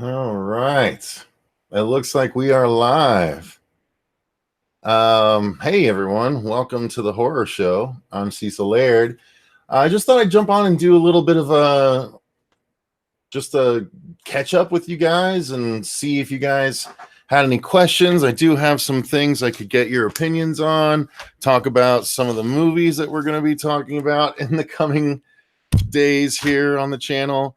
All right. It looks like we are live. Hey everyone, welcome to the horror show. I'm Cecil Laird. I just thought I'd jump on and do a little bit of a catch up with you guys and see if you guys had any questions. I do have some things I could get your opinions on, talk about some of the movies that we're going to be talking about in the coming days here on the channel.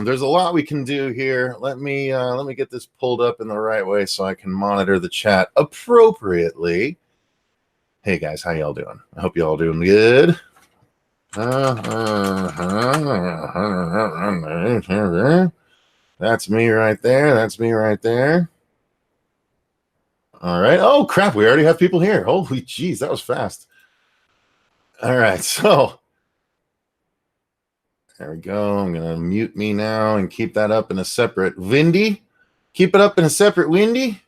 There's a lot we can do here. Let me get this pulled up in the right way so I can monitor the chat appropriately. Hey guys, how y'all doing? I hope y'all doing good. That's me right there. That's me right there. All right. Oh crap, we already have people here. Holy jeez, that was fast. All right, so there we go. I'm going to mute me now and keep that up in a separate windy. Keep it up in a separate windy.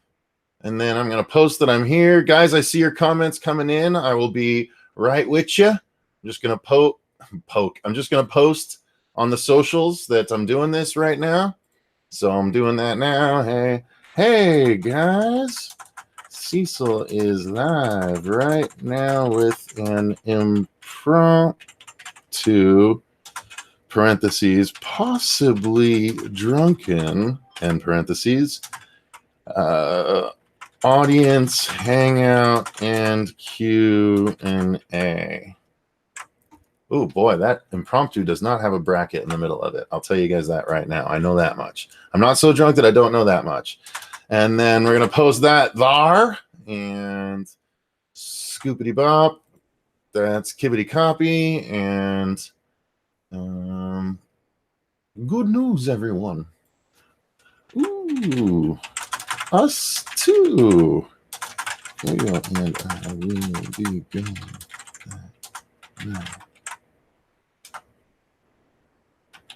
And then I'm going to post that I'm here. Guys, I see your comments coming in. I will be right with you. I'm just going to I'm just going to post on the socials that I'm doing this right now. So I'm doing that now. Hey guys. Cecil is live right now with an impromptu parentheses, possibly drunken, end parentheses, audience hangout and Q&A. Oh boy, that impromptu does not have a bracket in the middle of it. I'll tell you guys that right now. I know that much. I'm not so drunk that I don't know that much. And then we're going to post that there and scoopity bop. That's kibbity copy and good news, everyone. Ooh, us too. And I will be gone now.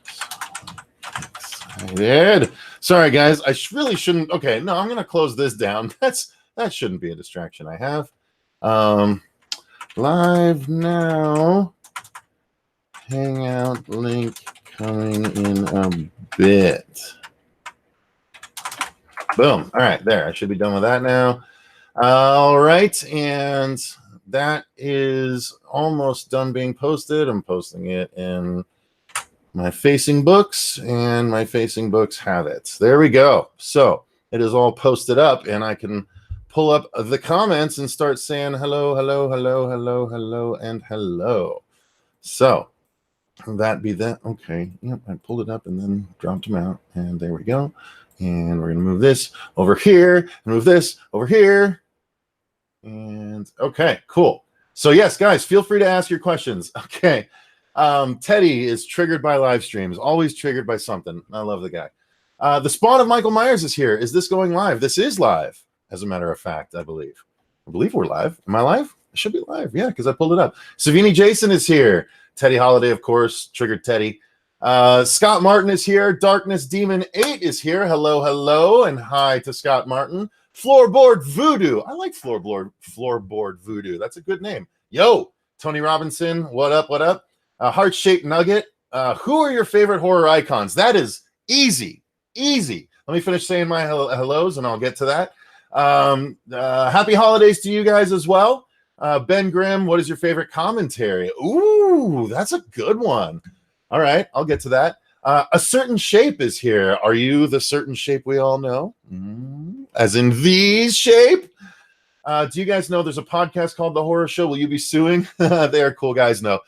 So excited. Sorry, guys. I really shouldn't. Okay, no, I'm going to close this down. That shouldn't be a distraction I have. Live now. Hangout link coming in a bit. Boom. All right, there. I should be done with that now. All right, and that is almost done being posted. I'm posting it in my facing books, and my facing books have it. There we go. So it is all posted up, and I can pull up the comments and start saying hello, hello, hello, hello, hello, and hello. So that be that. Okay. Yep. I pulled it up and then dropped them out. And there we go. And we're going to move this over here and move this over here. And okay, cool. So yes, guys, feel free to ask your questions. Okay. Teddy is triggered by live streams, always triggered by something. I love the guy. The Spawn of Michael Myers is here. Is this going live? This is live, as a matter of fact, I believe. I believe we're live. Am I live? I should be live. Yeah, because I pulled it up. Savini Jason is here. Teddy Holiday, of course, triggered Teddy. Scott Martin is here. Darkness Demon 8 is here. Hello, hello, and hi to Scott Martin. Floorboard Voodoo. I like Floorboard Voodoo. That's a good name. Yo, Tony Robinson. What up? What up? Heart-shaped Nugget. Who are your favorite horror icons? That is easy. Easy. Let me finish saying my hellos, and I'll get to that. Happy holidays to you guys as well. Ben Grimm, what is your favorite commentary? Ooh, that's a good one. All right, I'll get to that. A Certain Shape is here. Are you the certain shape we all know? As in the shape? Do you guys know there's a podcast called The Horror Show? Will you be suing? They are cool guys. No.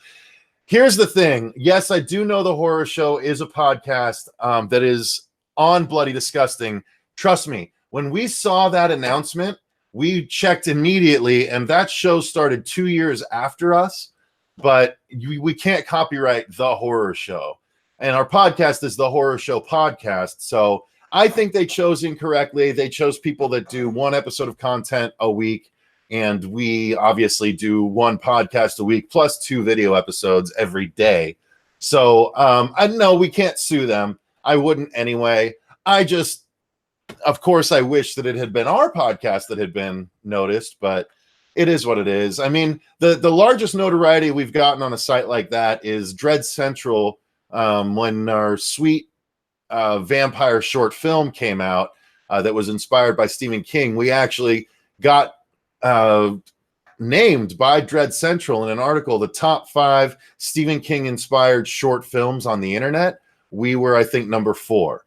Here's the thing. Yes, I do know The Horror Show is a podcast that is on Bloody Disgusting. Trust me, when we saw that announcement, we checked immediately, and that show started 2 years after us, but we can't copyright The Horror Show. And our podcast is The Horror Show Podcast. So I think they chose incorrectly. They chose people that do one episode of content a week, and we obviously do one podcast a week plus 2 video episodes every day. So I know we can't sue them. I wouldn't anyway. Of course, I wish that it had been our podcast that had been noticed, but it is what it is. I mean, the largest notoriety we've gotten on a site like that is Dread Central, when our sweet vampire short film came out that was inspired by Stephen King, we actually got named by Dread Central in an article the top 5 Stephen King inspired short films on the internet. We were, I think, number 4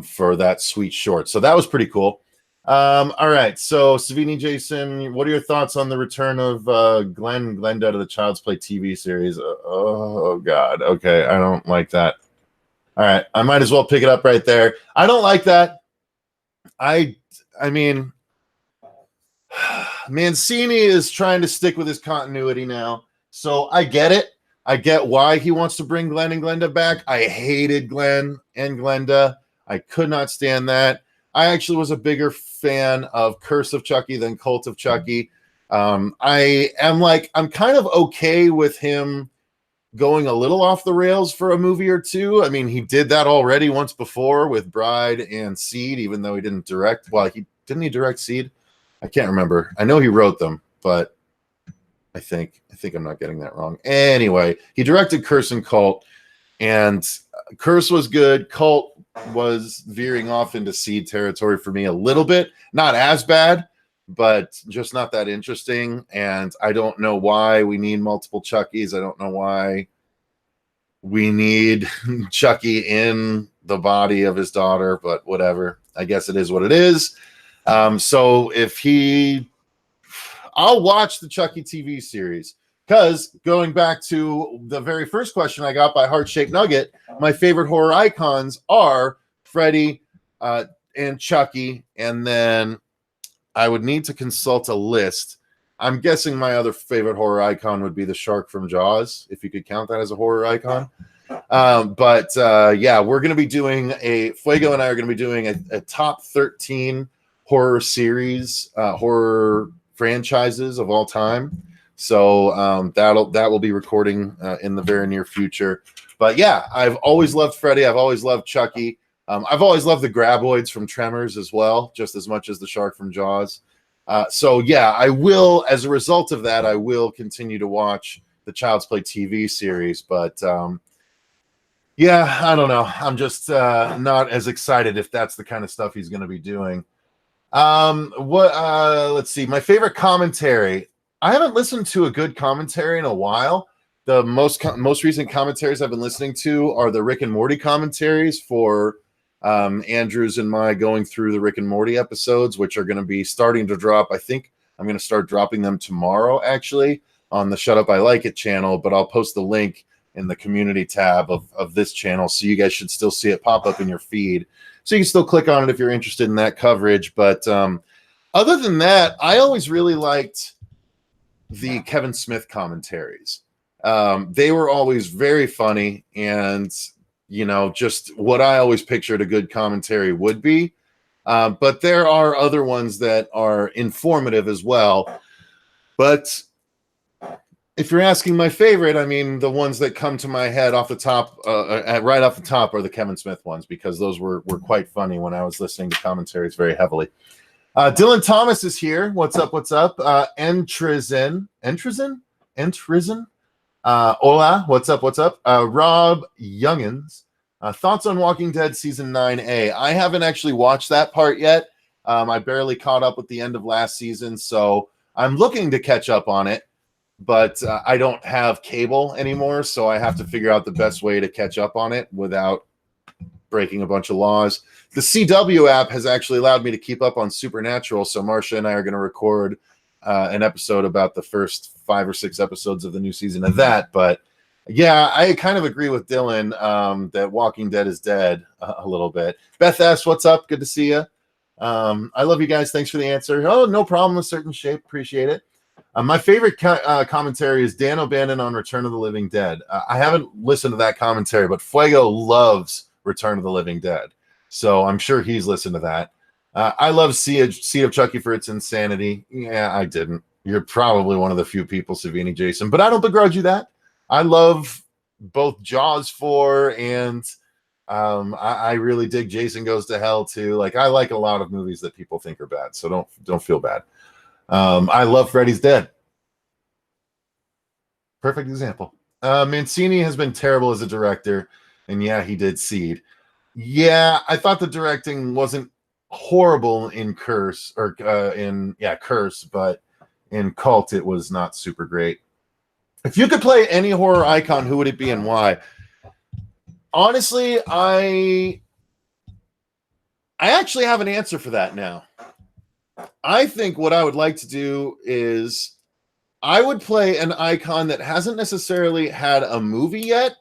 for that sweet short. So that was pretty cool. All right. So Savini, Jason, what are your thoughts on the return of Glenda to the Child's Play TV series? Oh God. Okay. I don't like that. All right. I might as well pick it up right there. I don't like that. I mean, Mancini is trying to stick with his continuity now. So I get it. I get why he wants to bring Glenn and Glenda back. I hated Glenn and Glenda. I could not stand that. I actually was a bigger fan of Curse of Chucky than Cult of Chucky. I'm kind of okay with him going a little off the rails for a movie or two. I mean, he did that already once before with Bride and Seed, even though he didn't direct. Well, he direct Seed? I can't remember. I know he wrote them, but I think I'm not getting that wrong. Anyway, he directed Curse and Cult, and Curse was good. Cult was veering off into Seed territory for me a little bit. Not as bad, but just not that interesting. And I don't know why we need multiple Chuckies. I don't know why we need Chucky in the body of his daughter, but whatever. I guess it is what it is. So I'll watch the Chucky TV series, because going back to the very first question I got by Heart Shaped Nugget, my favorite horror icons are Freddy and Chucky, and then I would need to consult a list. I'm guessing my other favorite horror icon would be the shark from Jaws, if you could count that as a horror icon. Yeah, we're going to be doing Fuego and I are going to be doing a top 13 horror series, horror franchises of all time. So that will be recording in the very near future. But yeah, I've always loved Freddy. I've always loved Chucky. I've always loved the graboids from Tremors as well, just as much as the shark from Jaws. So yeah, I will, as a result of that, I will continue to watch the Child's Play TV series. But yeah, I don't know. I'm just not as excited if that's the kind of stuff he's going to be doing. Let's see. My favorite commentary. I haven't listened to a good commentary in a while. The most recent commentaries I've been listening to are the Rick and Morty commentaries for Andrews and my going through the Rick and Morty episodes, which are going to be starting to drop. I think I'm going to start dropping them tomorrow, actually, on the Shut Up I Like It channel, but I'll post the link in the community tab of this channel, so you guys should still see it pop up in your feed. So you can still click on it if you're interested in that coverage. But other than that, I always really liked the Kevin Smith commentaries. They were always very funny, and just what I always pictured a good commentary would be. But there are other ones that are informative as well. But if you're asking my favorite, I mean, the ones that come to my head off the top, right off the top, are the Kevin Smith ones, because those were quite funny when I was listening to commentaries very heavily. Dylan Thomas is here. What's up? What's up? Entrizin. Hola. What's up? What's up? Rob Youngins. Thoughts on Walking Dead season 9A? I haven't actually watched that part yet. I barely caught up with the end of last season, so I'm looking to catch up on it. But I don't have cable anymore, so I have to figure out the best way to catch up on it without breaking a bunch of laws. The CW app has actually allowed me to keep up on Supernatural, so Marcia and I are going to record an episode about the first 5 or 6 episodes of the new season of that. But yeah, I kind of agree with Dylan that Walking Dead is dead a little bit. Beth S., what's up? Good to see you. I love you guys. Thanks for the answer. Oh, no problem. A certain shape. Appreciate it. My favorite commentary is Dan O'Bannon on Return of the Living Dead. I haven't listened to that commentary, but Fuego loves Return of the Living Dead, so I'm sure he's listened to that. I love Seed of Chucky for its insanity. Yeah, I didn't. You're probably one of the few people, Savini, Jason, but I don't begrudge you that. I love both Jaws 4 and I really dig Jason Goes to Hell too. Like, I like a lot of movies that people think are bad, so don't feel bad. I love Freddy's Dead. Perfect example. Mancini has been terrible as a director, and yeah, he did Seed. Yeah, I thought the directing wasn't horrible in Curse or Curse, but in Cult it was not super great. If you could play any horror icon, who would it be and why? Honestly, I actually have an answer for that now. I think what I would like to do is I would play an icon that hasn't necessarily had a movie yet,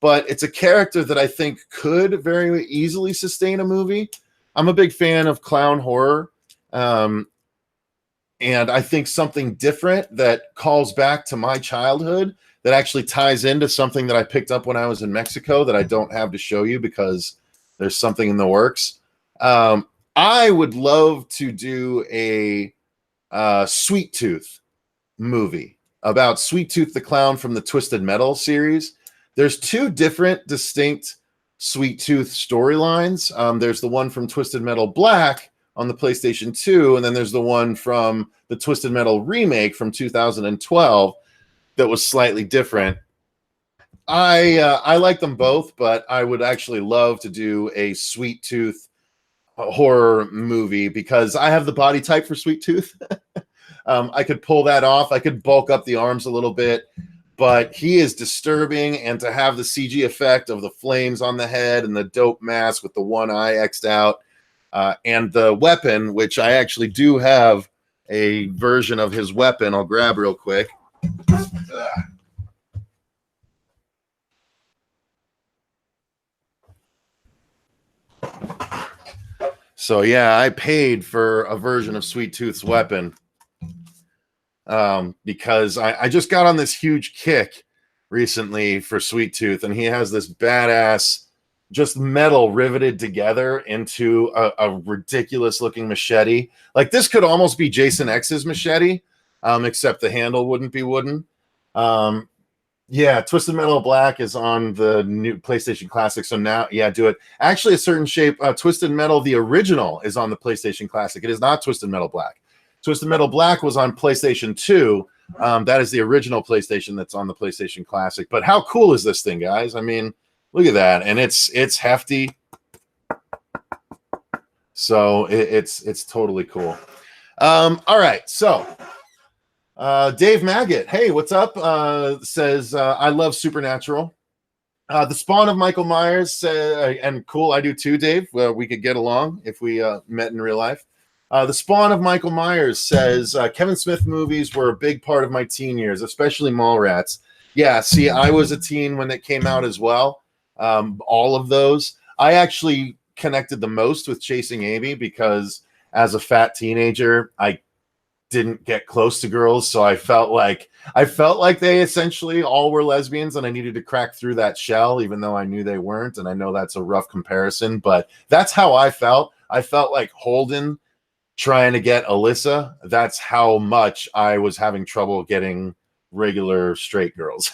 but it's a character that I think could very easily sustain a movie. I'm a big fan of clown horror. And I think something different that calls back to my childhood that actually ties into something that I picked up when I was in Mexico that I don't have to show you because there's something in the works. I would love to do a Sweet Tooth movie about Sweet Tooth the Clown from the Twisted Metal series. There's two different distinct Sweet Tooth storylines. There's the one from Twisted Metal Black on the PlayStation 2, and then there's the one from the Twisted Metal remake from 2012 that was slightly different. I like them both, but I would actually love to do a Sweet Tooth horror movie because I have the body type for Sweet Tooth. I could pull that off. I could bulk up the arms a little bit, but he is disturbing, and to have the CG effect of the flames on the head and the dope mask with the one eye X'd out, and the weapon, which I actually do have a version of his weapon. I'll grab real quick. So yeah, I paid for a version of Sweet Tooth's weapon because I just got on this huge kick recently for Sweet Tooth, and he has this badass just metal riveted together into a ridiculous looking machete. Like this could almost be Jason X's machete, except the handle wouldn't be wooden. Yeah, Twisted Metal Black is on the new PlayStation Classic, so now, yeah, do it. Actually, a certain shape, Twisted Metal, the original, is on the PlayStation Classic. It is not Twisted Metal Black. Twisted Metal Black was on PlayStation 2. That is the original PlayStation that's on the PlayStation Classic. But how cool is this thing, guys? I mean, look at that, and it's hefty. So it's totally cool. All right, so Dave Maggot, hey, what's up? Says I love Supernatural. The Spawn of Michael Myers, and cool, I do too, Dave. We could get along if we met in real life. The Spawn of Michael Myers says Kevin Smith movies were a big part of my teen years, especially Mallrats. Yeah, see, I was a teen when it came out as well. All of those. I actually connected the most with Chasing Amy because as a fat teenager, I didn't get close to girls, so I felt like they essentially all were lesbians, and I needed to crack through that shell, even though I knew they weren't. And I know that's a rough comparison, but that's how I felt. I felt like Holden trying to get Alyssa. That's how much I was having trouble getting regular straight girls,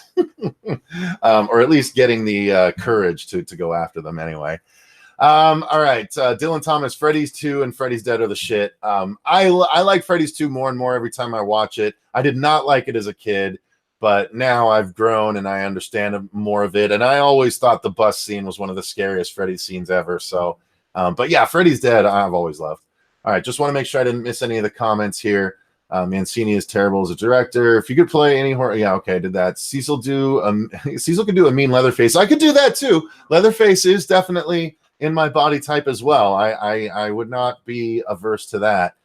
or at least getting the courage to go after them anyway. All right, Dylan Thomas, Freddy's 2 and Freddy's Dead are the shit. I like Freddy's 2 more and more every time I watch it. I did not like it as a kid, but now I've grown and I understand more of it. And I always thought the bus scene was one of the scariest Freddy scenes ever. So, but yeah, Freddy's Dead I've always loved. All right, just want to make sure I didn't miss any of the comments here. Mancini is terrible as a director. If you could play any horror, yeah, okay, did that. Cecil could do a mean Leatherface. I could do that too. Leatherface is definitely in my body type as well. I would not be averse to that.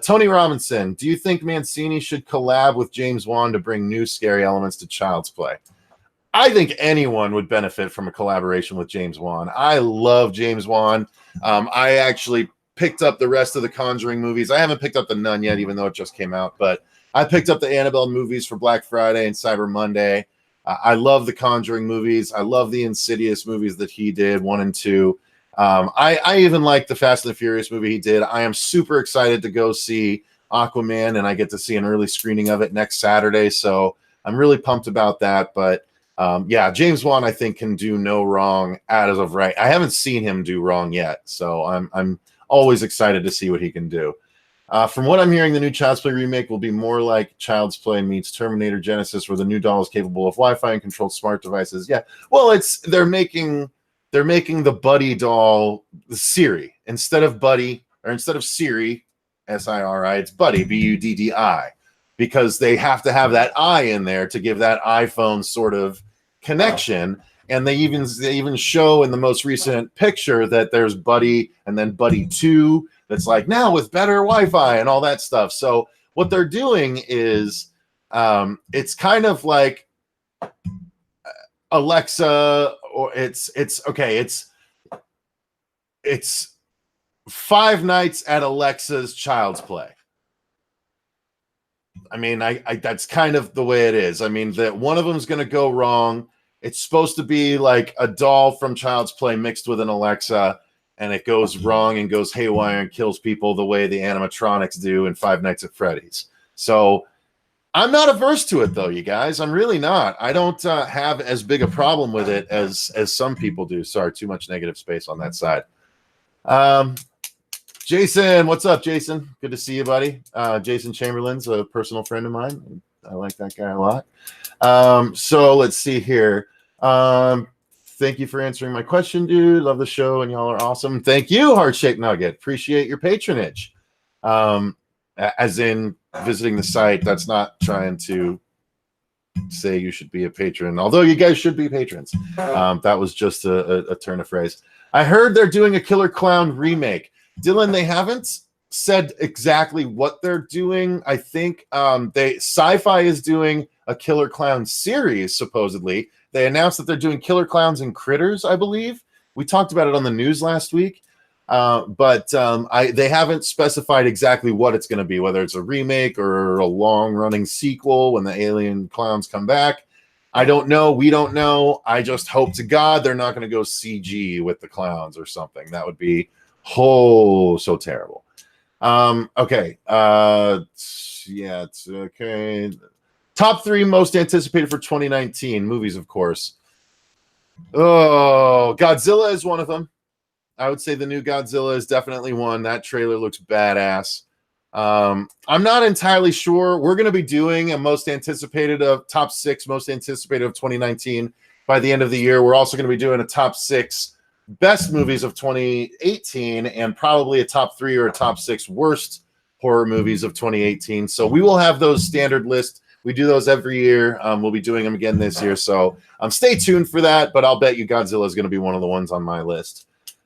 Tony Robinson, do you think Mancini should collab with James Wan to bring new scary elements to Child's Play? I think anyone would benefit from a collaboration with James Wan. I love James Wan. I actually picked up the rest of the Conjuring movies. I haven't picked up The Nun yet, even though it just came out, but I picked up the Annabelle movies for Black Friday and Cyber Monday. I love the Conjuring movies. I love the Insidious movies that he did, 1 and 2. I even like the Fast and the Furious movie he did. I am super excited to go see Aquaman, and I get to see an early screening of it next Saturday, so I'm really pumped about that. But yeah, James Wan, I think, can do no wrong as of right. I haven't seen him do wrong yet, so I'm always excited to see what he can do. From what I'm hearing, the new Child's Play remake will be more like Child's Play meets Terminator Genesis, where the new doll is capable of Wi-Fi and controlled smart devices. Yeah, well, they're making they're making the Buddy doll the Siri instead of Buddy, or instead of Siri, Siri, it's Buddy, Buddi, because they have to have that I in there to give that iPhone sort of connection. And they even show in the most recent picture that there's Buddy and then Buddy 2 that's like now with better Wi-Fi and all that stuff. So what they're doing is it's kind of like Alexa, or it's Five Nights at Alexa's Child's Play. I mean, I that's kind of the way it is. I mean, that one of them is going to go wrong. It's supposed to be like a doll from Child's Play mixed with an Alexa, and it goes wrong and goes haywire and kills people the way the animatronics do in Five Nights at Freddy's. So I'm not averse to it, though, you guys. I'm really not. I don't have as big a problem with it as some people do. Sorry, too much negative space on that side. Jason, what's up, Jason? Good to see you, buddy. Jason Chamberlain's a personal friend of mine. I like that guy a lot. So let's see here. Thank you for answering my question, dude. Love the show, and y'all are awesome. Thank you, Heart-Shaped Nugget. Appreciate your patronage. As in visiting the site, that's not trying to say you should be a patron, although you guys should be patrons. That was just a turn of phrase. I heard they're doing a Killer Clown remake. Dylan, they haven't said exactly what they're doing. I think Sci-Fi is doing a Killer Clown series, supposedly. They announced that they're doing Killer Clowns and Critters, I believe. We talked about it on the news last week. But they haven't specified exactly what it's going to be, whether it's a remake or a long-running sequel when the alien clowns come back. I don't know. We don't know. I just hope to God they're not going to go CG with the clowns or something. That would be so terrible. Okay. Yeah, it's okay. Top 3 most anticipated for 2019 movies, of course. Oh, Godzilla is one of them. I would say the new Godzilla is definitely one. That trailer looks badass. I'm not entirely sure. We're going to be doing a most anticipated of top 6 most anticipated of 2019 by the end of the year. We're also going to be doing a top 6 best movies of 2018 and probably a top 3 or a top 6 worst horror movies of 2018. So we will have those standard lists. We do those every year. We'll be doing them again this year. So stay tuned for that, but I'll bet you Godzilla is going to be one of the ones on my list.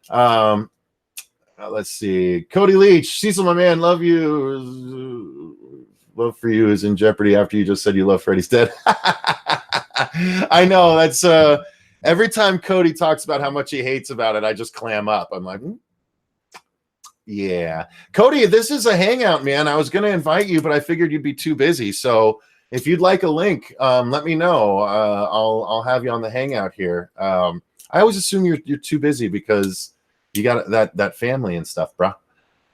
Let's see. Cody Leach, Cecil, my man, love you. Love for you is in jeopardy after you just said you love Freddy's Dead. I know, that's every time Cody talks about how much he hates about it, I just clam up. I'm like, yeah. Cody, this is a hangout, man. I was going to invite you, but I figured you'd be too busy. So if you'd like a link, let me know. I'll have you on the hangout here. I always assume you're too busy because you got that family and stuff, bro.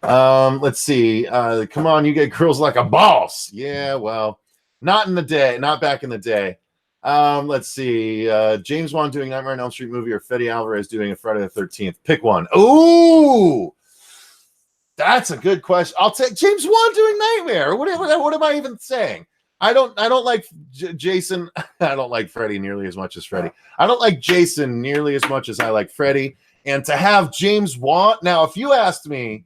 Let's see. Come on, you get girls like a boss. Yeah, well, not back in the day. Let's see. James Wan doing Nightmare on Elm Street movie or Fede Alvarez doing a Friday the 13th. Pick one. Ooh, that's a good question. I'll take James Wan doing Nightmare. What am I even saying? I don't like Jason. I don't like Freddy nearly as much as Freddy. I don't like Jason nearly as much as I like Freddy. And to have James Wan, now if you asked me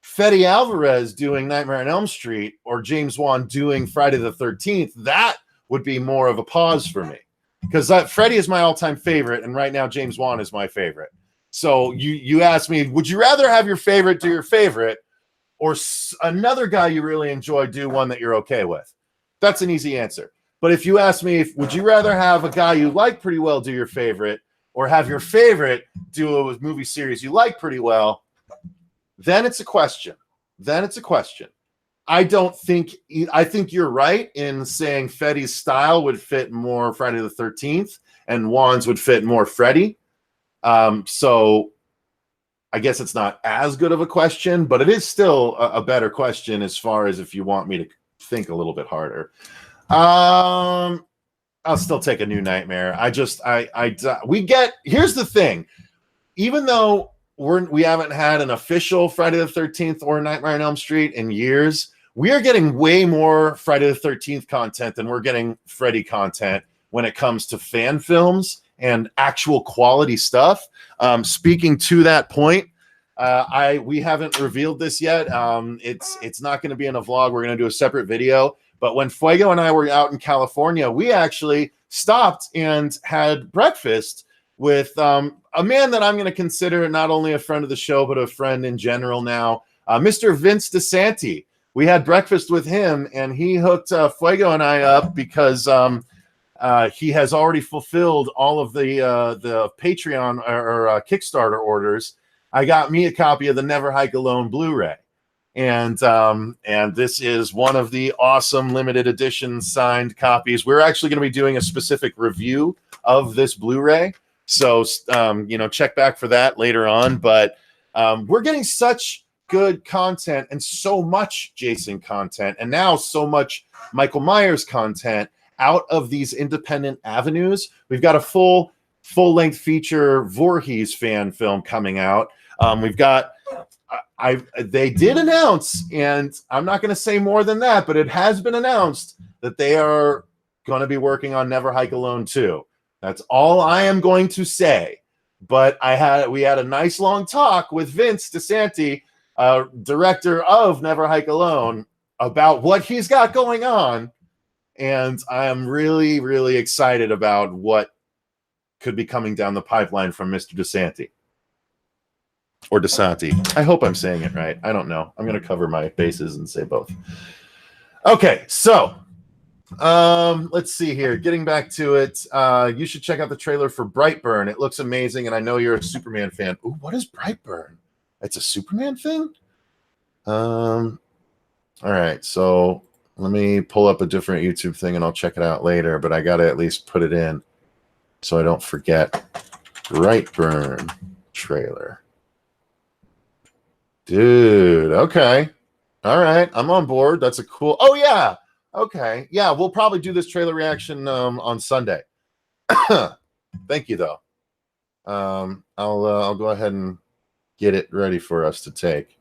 Fede Alvarez doing Nightmare on Elm Street or James Wan doing Friday the 13th, that would be more of a pause for me. Because Freddy is my all-time favorite, and right now James Wan is my favorite. So you asked me, would you rather have your favorite do your favorite or another guy you really enjoy do one that you're okay with? That's an easy answer. But if you ask me, would you rather have a guy you like pretty well do your favorite or have your favorite do a movie series you like pretty well, then it's a question. I think you're right in saying Fede's style would fit more Friday the 13th and Wan's would fit more Freddy. So I guess it's not as good of a question, but it is still a better question as far as if you want me to think a little bit harder. I'll still take a new Nightmare. Here's the thing. Even though we haven't had an official Friday the 13th or Nightmare on Elm Street in years, we are getting way more Friday the 13th content than we're getting Freddy content when it comes to fan films and actual quality stuff. Speaking to that point, we haven't revealed this yet. It's not going to be in a vlog. We're going to do a separate video. But when Fuego and I were out in California, we actually stopped and had breakfast with a man that I'm going to consider not only a friend of the show, but a friend in general now, Mr. Vince DeSanti. We had breakfast with him, and he hooked Fuego and I up because he has already fulfilled all of the Patreon or Kickstarter orders. I got me a copy of the Never Hike Alone Blu-ray. And this is one of the awesome limited edition signed copies. We're actually going to be doing a specific review of this Blu-ray. So, check back for that later on. But we're getting such good content and so much Jason content and now so much Michael Myers content out of these independent avenues. We've got a full-length feature Voorhees fan film coming out. We've got they did announce, and I'm not going to say more than that, but it has been announced that they are going to be working on Never Hike Alone 2. That's all I am going to say. But we had a nice long talk with Vince DeSanti, director of Never Hike Alone, about what he's got going on, and I am really, really excited about what could be coming down the pipeline from Mr. DeSanti. Or DeSanti. I hope I'm saying it right. I don't know. I'm going to cover my bases and say both. Okay, so let's see here. Getting back to it, you should check out the trailer for Brightburn. It looks amazing, and I know you're a Superman fan. Ooh, what is Brightburn? It's a Superman thing? All right, so let me pull up a different YouTube thing, and I'll check it out later, but I got to at least put it in so I don't forget. Brightburn trailer. Dude, okay. All right, I'm on board. That's a cool... Oh, yeah. Okay. Yeah, we'll probably do this trailer reaction on Sunday. Thank you, though. I'll go ahead and get it ready for us to take.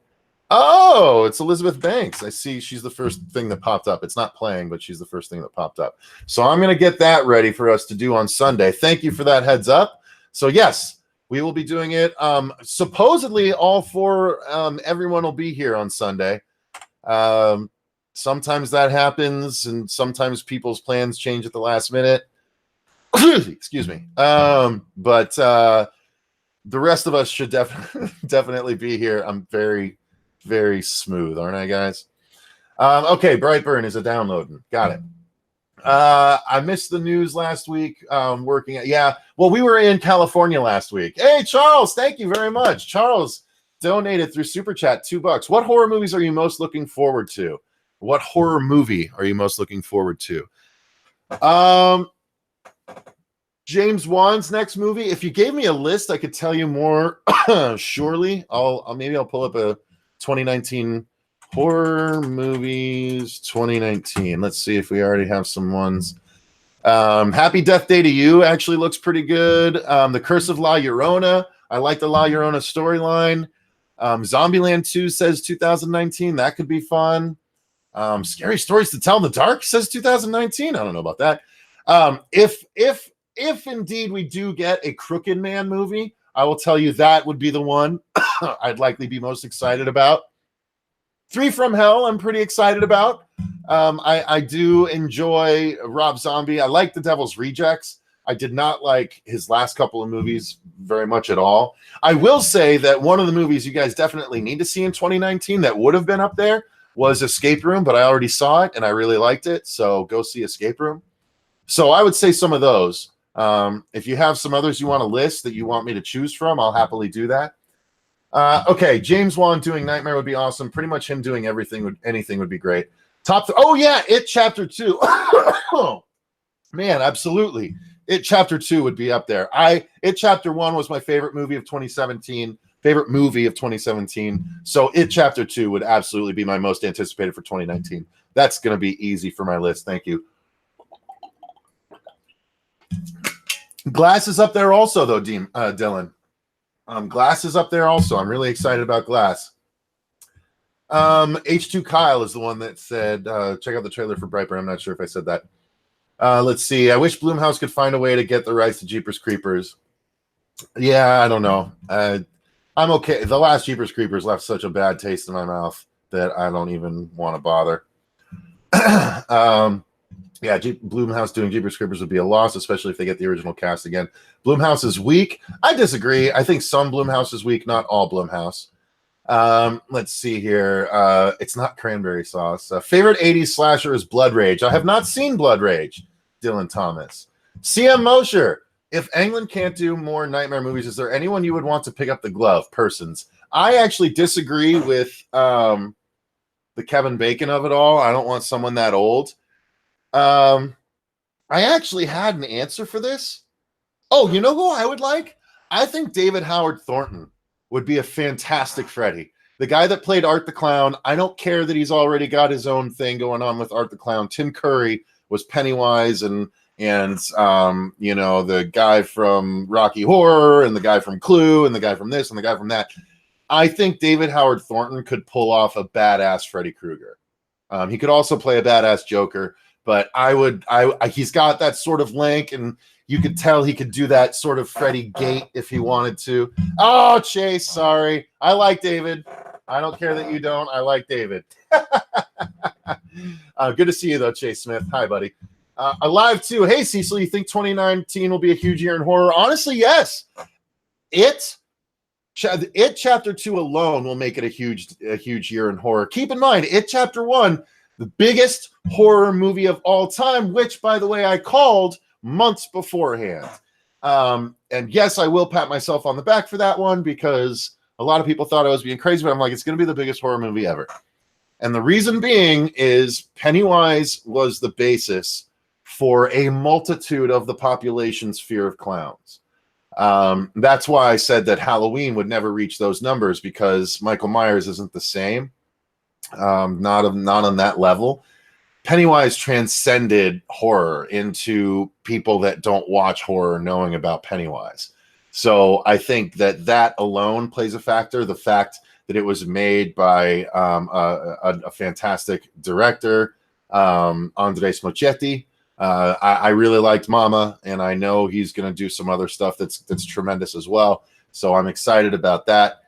Oh, it's Elizabeth Banks. I see she's the first thing that popped up. It's not playing, but she's the first thing that popped up. So I'm going to get that ready for us to do on Sunday. Thank you for that heads up. So, yes. We will be doing it. Supposedly, all four, everyone will be here on Sunday. Sometimes that happens, and sometimes people's plans change at the last minute. Excuse me. But the rest of us should definitely be here. I'm very, very smooth, aren't I, guys? Okay, Brightburn is a downloading. Got it. I missed the news last week. Working at well, we were in California last week. Hey, Charles, thank you very much. Charles donated through Super Chat $2. What horror movies are you most looking forward to? What horror movie are you most looking forward to? James Wan's next movie. If you gave me a list, I could tell you more. Surely, maybe I'll pull up a 2019 horror movies 2019. Let's see if we already have some ones. Happy Death Day to You actually looks pretty good. The Curse of La Llorona. I like the La Llorona storyline. Zombieland 2 says 2019. That could be fun. Scary Stories to Tell in the Dark says 2019. I don't know about that. If indeed we do get a Crooked Man movie, I will tell you that would be the one I'd likely be most excited about. 3 from Hell, I'm pretty excited about. I do enjoy Rob Zombie. I like The Devil's Rejects. I did not like his last couple of movies very much at all. I will say that one of the movies you guys definitely need to see in 2019 that would have been up there was Escape Room, but I already saw it and I really liked it. So go see Escape Room. So I would say some of those. If you have some others you want to list that you want me to choose from, I'll happily do that. Okay, James Wan doing Nightmare would be awesome. Pretty much him doing anything would be great. Oh yeah, It Chapter 2. Oh, man, absolutely. It Chapter 2 would be up there. It Chapter 1 was my favorite movie of 2017. So It Chapter 2 would absolutely be my most anticipated for 2019. That's going to be easy for my list. Thank you. Glass is up there also, though, Dylan. Glass is up there also. I'm really excited about Glass. H2 Kyle is the one that said, check out the trailer for Brightburn. I'm not sure if I said that. Let's see. I wish Blumhouse could find a way to get the rights to Jeepers Creepers. Yeah, I don't know. I'm okay. The last Jeepers Creepers left such a bad taste in my mouth that I don't even want to bother. Yeah, Blumhouse doing Jeepers Creepers would be a loss, especially if they get the original cast again. Blumhouse is weak. I disagree. I think some Blumhouse is weak, not all Blumhouse. Let's see here. It's not cranberry sauce. Favorite 80s slasher is Blood Rage. I have not seen Blood Rage. Dylan Thomas. CM Mosher. If Englund can't do more Nightmare movies, is there anyone you would want to pick up the glove? Persons. I actually disagree with the Kevin Bacon of it all. I don't want someone that old. I actually had an answer for this. Oh, you know who I would like? I think David Howard Thornton would be a fantastic Freddy. The guy that played Art the Clown, I don't care that he's already got his own thing going on with Art the Clown. Tim Curry was Pennywise, and you know, the guy from Rocky Horror, and the guy from Clue, and the guy from this, and the guy from that. I think David Howard Thornton could pull off a badass Freddy Krueger. He could also play a badass Joker, but he's got that sort of link, and you could tell he could do that sort of Freddy gait if he wanted to. Oh, Chase, sorry. I like David. I don't care that you don't. I like David. Good to see you, though, Chase Smith. Hi, buddy. Alive, too. Hey, Cecil, you think 2019 will be a huge year in horror? Honestly, yes. It Chapter 2 alone will make it a huge year in horror. Keep in mind, It Chapter 1, the biggest horror movie of all time, which, by the way, I called months beforehand. And yes, I will pat myself on the back for that one, because a lot of people thought I was being crazy, but I'm like, it's going to be the biggest horror movie ever. And the reason being is Pennywise was the basis for a multitude of the population's fear of clowns. That's why I said that Halloween would never reach those numbers, because Michael Myers isn't the same. Not on that level. Pennywise transcended horror into people that don't watch horror knowing about Pennywise. So I think that alone plays a factor. The fact that it was made by a fantastic director, Andres Muschietti. I really liked Mama, and I know he's going to do some other stuff that's tremendous as well. So I'm excited about that.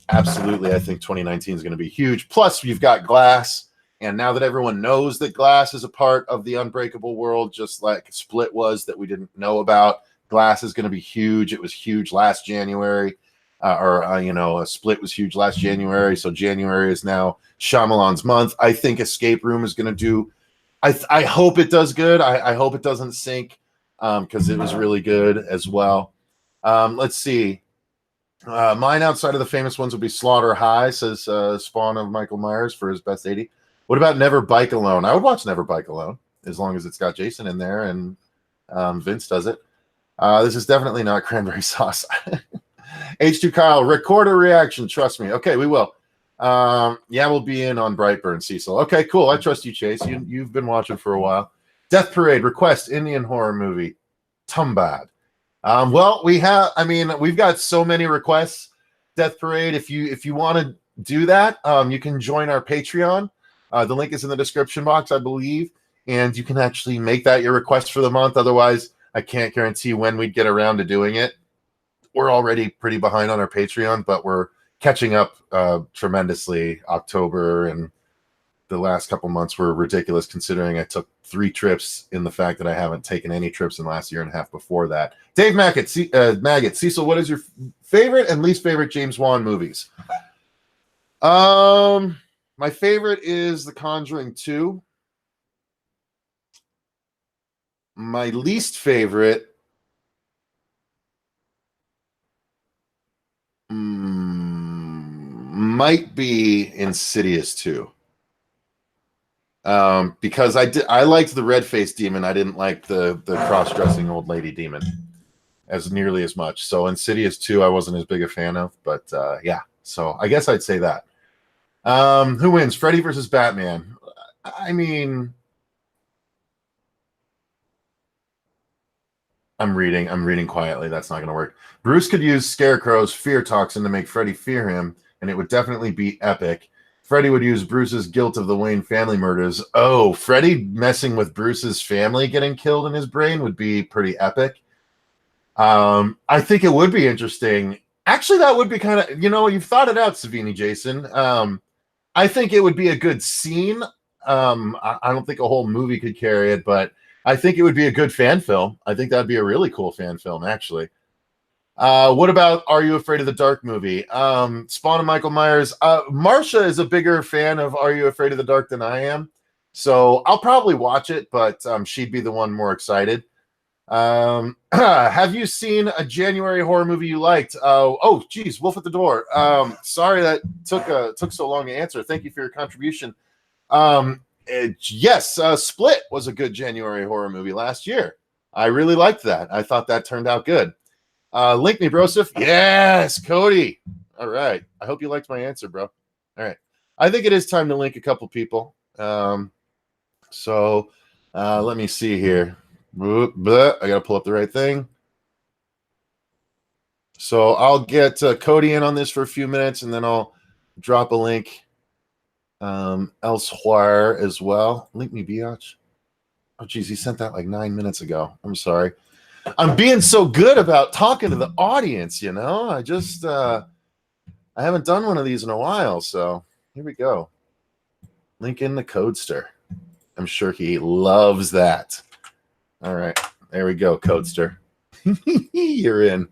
Absolutely, I think 2019 is going to be huge. Plus, you've got Glass. And now that everyone knows that Glass is a part of the Unbreakable world, just like Split was that we didn't know about, Glass is going to be huge. It was huge last January, Split was huge last January. So January is now Shyamalan's month. I think Escape Room is going to do. I hope it does good. I hope it doesn't sink, because it was really good as well. Let's see. Mine outside of the famous ones would be Slaughter High, says Spawn of Michael Myers for his best 80. What about Never Bike Alone? I would watch Never Bike Alone, as long as it's got Jason in there and Vince does it. This is definitely not cranberry sauce. H2 Kyle, record a reaction. Trust me. Okay, we will. Yeah, we'll be in on Brightburn, Cecil. Okay, cool. I trust you, Chase. You've been watching for a while. Death Parade, request Indian horror movie. Tumbad. Well, we've got so many requests. Death Parade, if you want to do that, you can join our Patreon. The link is in the description box, I believe, and you can actually make that your request for the month. Otherwise, I can't guarantee when we'd get around to doing it. We're already pretty behind on our Patreon, but we're catching up tremendously. October and the last couple months were ridiculous, considering I took 3 trips in the fact that I haven't taken any trips in the last year and a half before that. Dave Maggot, Cecil, what is your favorite and least favorite James Wan movies? My favorite is The Conjuring 2. My least favorite might be Insidious 2. Because I liked the red-faced demon. I didn't like the cross-dressing old lady demon as nearly as much. So Insidious 2 I wasn't as big a fan of, but yeah. So I guess I'd say that. Who wins? Freddy versus Batman. I mean, I'm reading quietly. That's not going to work. Bruce could use Scarecrow's fear toxin to make Freddy fear him, and it would definitely be epic. Freddy would use Bruce's guilt of the Wayne family murders. Oh, Freddy messing with Bruce's family getting killed in his brain would be pretty epic. I think it would be interesting. Actually, that would be kind of, you've thought it out, Savini Jason. I think it would be a good scene. I don't think a whole movie could carry it, but I think it would be a good fan film. I think that'd be a really cool fan film, actually. What about Are You Afraid of the Dark movie? Spawn and Michael Myers. Marsha is a bigger fan of Are You Afraid of the Dark than I am, so I'll probably watch it, but she'd be the one more excited. Have you seen a January horror movie you liked? Oh, geez, Wolf at the Door. Sorry that took so long to answer. Thank you for your contribution. Yes, Split was a good January horror movie last year. I really liked that. I thought that turned out good. Link me, Broseph. Yes, Cody. All right. I hope you liked my answer, bro. All right. I think it is time to link a couple people. So let me see here. I got to pull up the right thing. So I'll get Cody in on this for a few minutes, and then I'll drop a link elsewhere as well. Link me, biatch. Oh, geez, he sent that like 9 minutes ago. I'm sorry. I'm being so good about talking to the audience, I just I haven't done one of these in a while, so here we go. Link in the Codester. I'm sure he loves that. All right, there we go, Codester. You're in.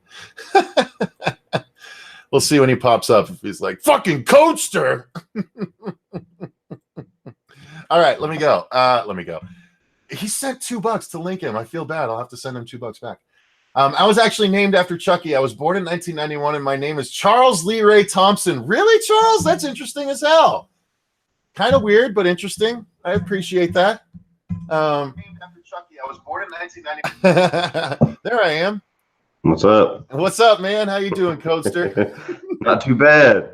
We'll see when he pops up if he's like, fucking Codester. All right, let me go. He sent $2 to link him. I feel bad. I'll have to send him $2 back. I was actually named after Chucky. I was born in 1991, and my name is Charles Lee Ray Thompson. Really, Charles? That's interesting as hell. Kind of weird, but interesting. I appreciate that. Named after Chucky. I was born in 1991. There I am. What's up? What's up, man? How you doing, Codester? Not too bad.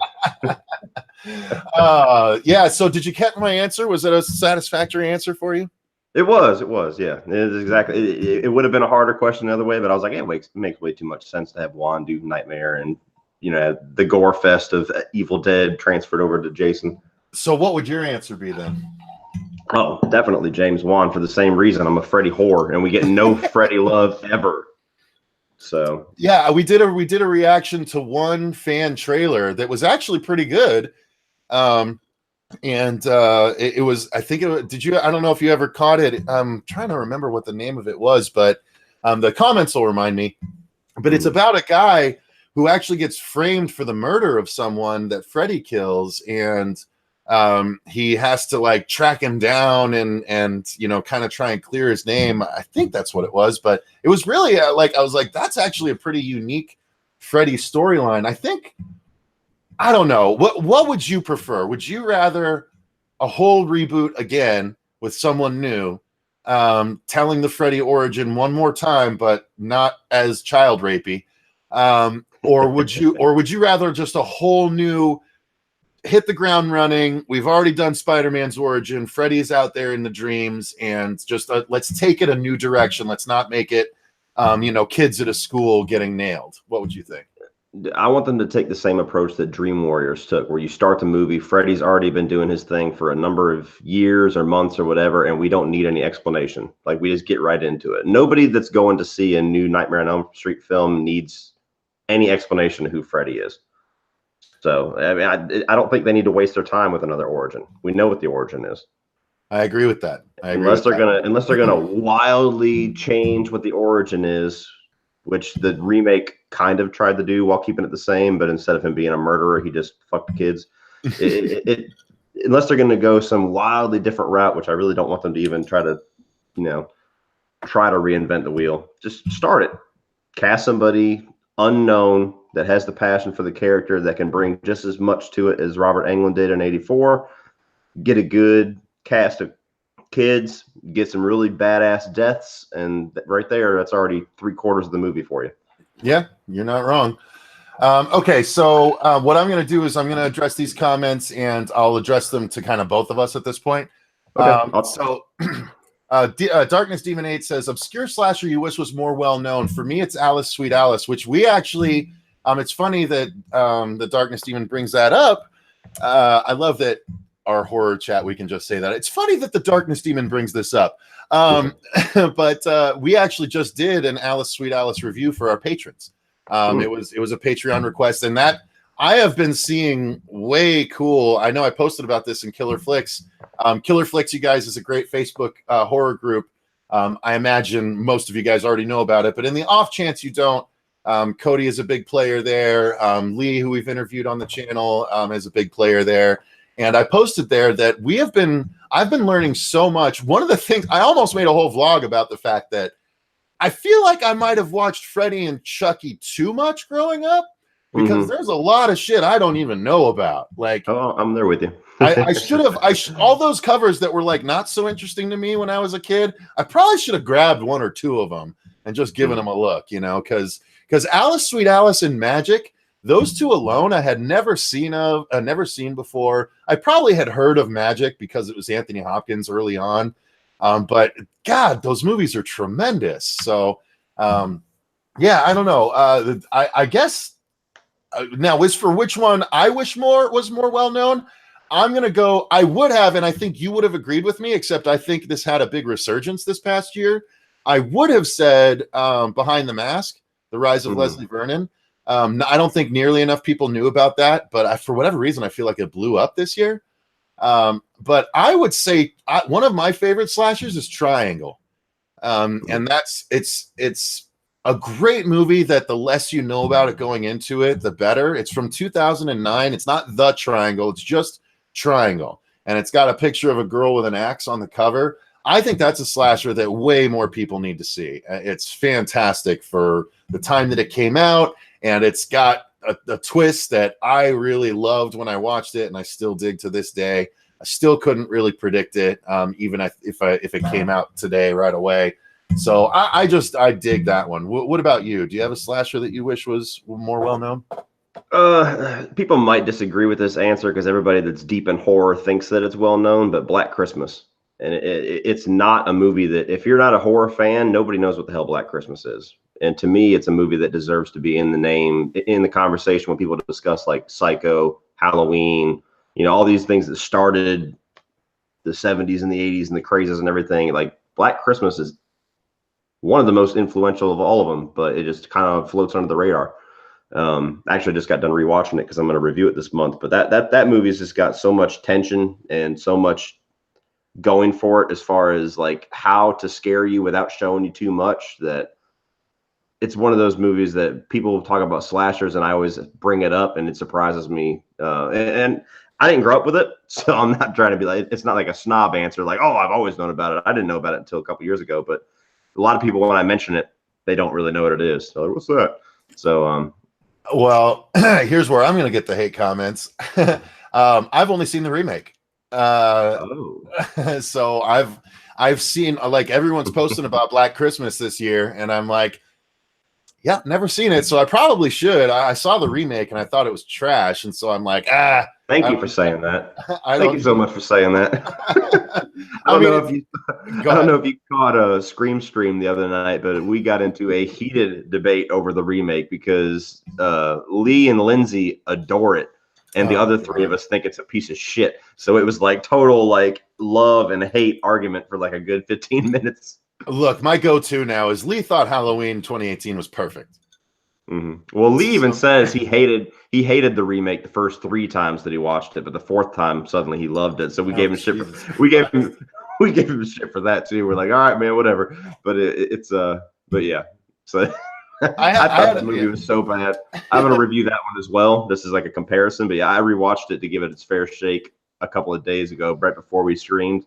Yeah. So, did you catch my answer? Was it a satisfactory answer for you? It was, yeah. It is exactly. It would have been a harder question the other way, but I was like, it makes way too much sense to have Juan do Nightmare and, the gore fest of Evil Dead transferred over to Jason. So what would your answer be then? Oh, definitely James Wan for the same reason. I'm a Freddy whore, and we get no Freddy love ever. So yeah, we did a reaction to one fan trailer that was actually pretty good. And it was, I think I don't know if you ever caught it. I'm trying to remember what the name of it was, but the comments will remind me. But it's about a guy who actually gets framed for the murder of someone that Freddy kills, and he has to like track him down and kind of try and clear his name. I think that's what it was, but it was really I was like, that's actually a pretty unique Freddy storyline. I don't know. What would you prefer? Would you rather a whole reboot again with someone new, telling the Freddy origin one more time, but not as child rapey, or would you rather just a whole new, hit the ground running? We've already done Spider-Man's origin. Freddy's out there in the dreams, and just let's take it a new direction. Let's not make it, kids at a school getting nailed. What would you think? I want them to take the same approach that Dream Warriors took, where you start the movie, Freddy's already been doing his thing for a number of years or months or whatever, and we don't need any explanation. Like, we just get right into it. Nobody that's going to see a new Nightmare on Elm Street film needs any explanation of who Freddy is. So, I mean, I don't think they need to waste their time with another origin. We know what the origin is. I agree with that. Unless they're gonna wildly change what the origin is, which the remake kind of tried to do while keeping it the same, but instead of him being a murderer, he just fucked kids. Unless they're going to go some wildly different route, which I really don't want them to even try to reinvent the wheel. Just start it. Cast somebody unknown that has the passion for the character, that can bring just as much to it as Robert Englund did in '84. Get a good cast of kids, get some really badass deaths, and right there, that's already 3/4 of the movie for you. Yeah, you're not wrong. Okay, so what I'm going to do is I'm going to address these comments, and I'll address them to kind of both of us at this point. Okay. Darkness Demon 8 says, obscure slasher you wish was more well-known. For me, it's Alice, Sweet Alice, which we actually, it's funny that the Darkness Demon brings that up, I love that our horror chat, we can just say that. It's funny that the Darkness Demon brings this up. But we actually just did an Alice Sweet Alice review for our patrons. It was a Patreon request, and that I have been seeing way cool. I know I posted about this in Killer Flicks. Killer Flicks, you guys, is a great Facebook horror group. I imagine most of you guys already know about it, but in the off chance you don't, Cody is a big player there. Lee, who we've interviewed on the channel, is a big player there. And I posted there that I've been learning so much. One of the things, I almost made a whole vlog about the fact that I feel like I might have watched Freddy and Chucky too much growing up, because there's a lot of shit I don't even know about. Like, oh, I'm there with you. I should have, all those covers that were like not so interesting to me when I was a kid, I probably should have grabbed one or two of them and just given them a look, you know, because Alice, Sweet Alice, and Magic, those two alone I had never seen before. I probably had heard of Magic because it was Anthony Hopkins early on. But God, those movies are tremendous. So, yeah, I don't know. I guess now as for which one I wish was more well known, I'm gonna go. I would have, and I think you would have agreed with me. Except I think this had a big resurgence this past year. I would have said Behind the Mask, The Rise of Leslie Vernon. I don't think nearly enough people knew about that, but for whatever reason, I feel like it blew up this year. But I would say one of my favorite slashers is Triangle. And it's a great movie that the less you know about it going into it, the better. It's from 2009. It's not The Triangle. It's just Triangle. And it's got a picture of a girl with an axe on the cover. I think that's a slasher that way more people need to see. It's fantastic for the time that it came out. And it's got a twist that I really loved when I watched it, and I still dig to this day. I still couldn't really predict it, even if it came out today right away. So I dig that one. What about you? Do you have a slasher that you wish was more well known? People might disagree with this answer because everybody that's deep in horror thinks that it's well known, but Black Christmas. And it's not a movie that, if you're not a horror fan, nobody knows what the hell Black Christmas is. And to me, it's a movie that deserves to be in the conversation when people discuss like Psycho, Halloween, you know, all these things that started the 70s and the 80s and the crazes and everything. Like, Black Christmas is one of the most influential of all of them, but it just kind of floats under the radar. Actually, I just got done rewatching it because I'm going to review it this month. But that movie's just got so much tension and so much going for it as far as like how to scare you without showing you too much, that it's one of those movies that people talk about slashers and I always bring it up and it surprises me. And I didn't grow up with it, so I'm not trying to be like, it's not like a snob answer like, oh, I've always known about it. I didn't know about it until a couple years ago, but a lot of people, when I mention it, they don't really know what it is. So like, what's that? So well, here's where I'm going to get the hate comments. I've only seen the remake. So I've seen, like, everyone's posting about Black Christmas this year, and I'm like, yeah, never seen it, so I probably should. I saw the remake and I thought it was trash, and so I'm like, thank you for saying that. Thank you so much for saying that. I don't know if you caught a Scream stream the other night, but we got into a heated debate over the remake because Lee and Lindsay adore it, and the other three of us think it's a piece of shit. So it was like total like love and hate argument for like a good 15 minutes. Look, my go-to now is Lee thought Halloween 2018 was perfect. Well, Lee even says he hated the remake the first 3 times that he watched it, but the 4th time suddenly he loved it. So we gave him shit. We gave him shit for that too. We're like, all right, man, whatever. But but yeah. So I thought the movie was so bad. I'm gonna review that one as well. This is like a comparison, but yeah, I rewatched it to give it its fair shake a couple of days ago, right before we streamed.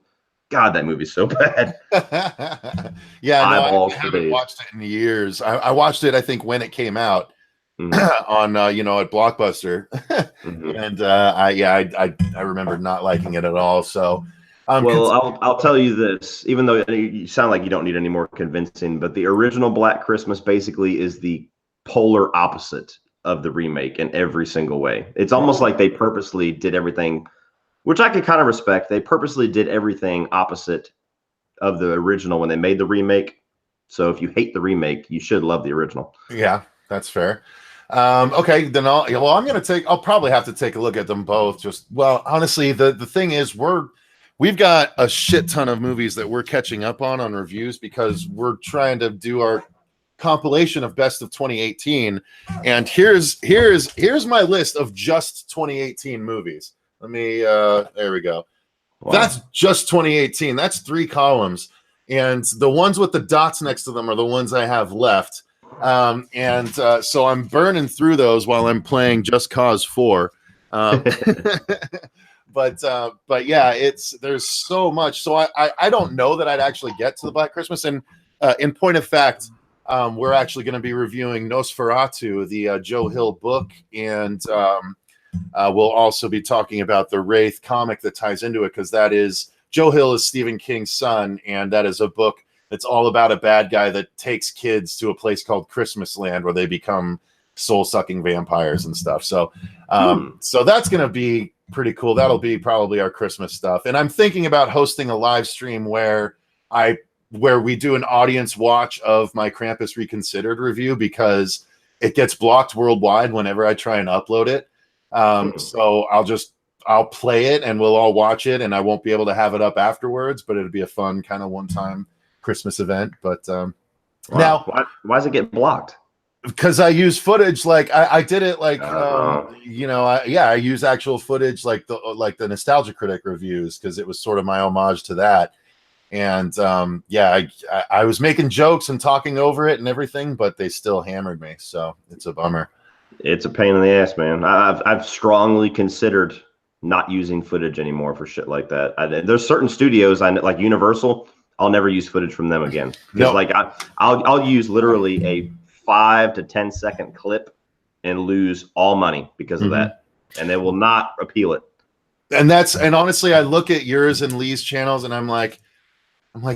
God, that movie's so bad. Yeah, no, I haven't watched it in years. I watched it, I think, when it came out on at Blockbuster, and I remember not liking it at all. So, well, I'll tell you this, even though you sound like you don't need any more convincing, but the original Black Christmas basically is the polar opposite of the remake in every single way. It's almost like they purposely did everything, which I could kind of respect. They purposely did everything opposite of the original when they made the remake. So if you hate the remake, you should love the original. Yeah, that's fair. Okay, then I'll probably have to take a look at them both. Honestly, the thing is, we've got a shit ton of movies that we're catching up on reviews because we're trying to do our compilation of best of 2018. And here's my list of just 2018 movies. Let me there we go. Wow. That's just 2018. That's 3 columns. And the ones with the dots next to them are the ones I have left. So I'm burning through those while I'm playing Just Cause 4. But yeah, there's so much. So I don't know that I'd actually get to the Black Christmas. And in point of fact, we're actually going to be reviewing Nosferatu, the Joe Hill book, and we'll also be talking about the Wraith comic that ties into it, because Joe Hill is Stephen King's son, and that is a book that's all about a bad guy that takes kids to a place called Christmas Land where they become soul-sucking vampires and stuff. So so that's going to be pretty cool. That'll be probably our Christmas stuff. And I'm thinking about hosting a live stream where we do an audience watch of my Krampus Reconsidered review, because it gets blocked worldwide whenever I try and upload it. So I'll play it and we'll all watch it, and I won't be able to have it up afterwards, but it'll be a fun kind of one-time Christmas event. But now, why does it get blocked? Because I use footage, like I did it, like I use actual footage, like the Nostalgia Critic reviews, because it was sort of my homage to that. And I was making jokes and talking over it and everything, but they still hammered me, so it's a bummer. It's a pain in the ass, man. I've strongly considered not using footage anymore for shit like that. There's certain studios like Universal. I'll never use footage from them again, because like I'll use literally a 5 to 10 second clip and lose all money because of that, and they will not appeal it. And honestly, I look at yours and Lee's channels, and I'm like,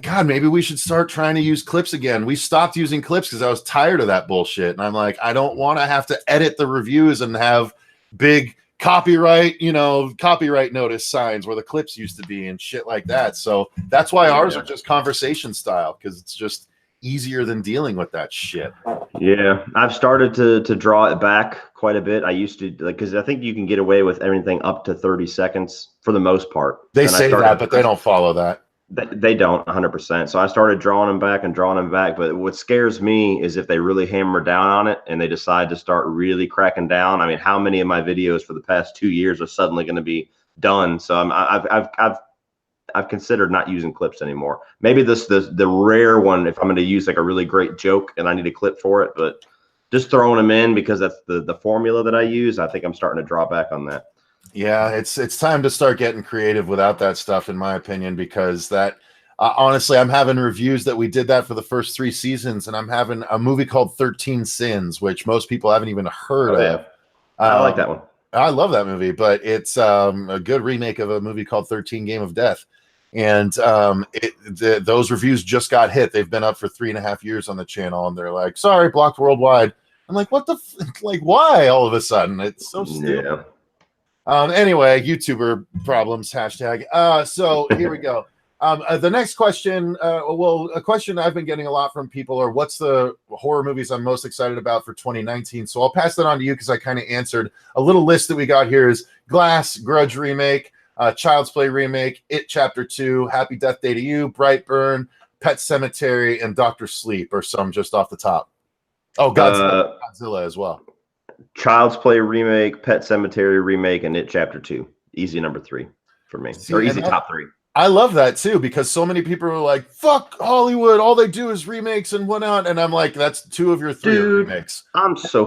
God, maybe we should start trying to use clips again. We stopped using clips because I was tired of that bullshit. And I'm like, I don't want to have to edit the reviews and have big copyright notice signs where the clips used to be and shit like that. So that's why ours are just conversation style, because it's just easier than dealing with that shit. Yeah, I've started to draw it back quite a bit. I used to, because I think you can get away with everything up to 30 seconds for the most part. They say that, but they don't follow that. They don't 100%. So I started drawing them back. But what scares me is if they really hammer down on it and they decide to start really cracking down. I mean, how many of my videos for the past 2 years are suddenly going to be done? So I've considered not using clips anymore. Maybe the rare one, if I'm going to use like a really great joke and I need a clip for it, but just throwing them in because that's the formula that I use. I think I'm starting to draw back on that. Yeah, it's time to start getting creative without that stuff, in my opinion, because that honestly, I'm having reviews that we did that for the first 3 seasons, and I'm having a movie called 13 Sins, which most people haven't even heard of. I like that one. I love that movie, but it's a good remake of a movie called 13 Game of Death. And those reviews just got hit. They've been up for 3.5 years on the channel, and they're like, sorry, blocked worldwide. I'm like, what the like, why all of a sudden? It's so stupid. Yeah. Anyway, YouTuber problems, hashtag. So here we go. The next question, a question I've been getting a lot from people are, what's the horror movies I'm most excited about for 2019? So I'll pass that on to you, because I kind of answered. A little list that we got here is Glass, Grudge remake, Child's Play remake, It Chapter 2, Happy Death Day to You, Brightburn, Pet Sematary, and Dr. Sleep are some just off the top. Oh, Godzilla as well. Child's Play remake, Pet Sematary remake, and It Chapter 2. Easy number 3 for me. Or easy top 3. I love that too, because so many people are like, fuck Hollywood, all they do is remakes and whatnot. And I'm like, that's 2 of your 3 remakes. I'm so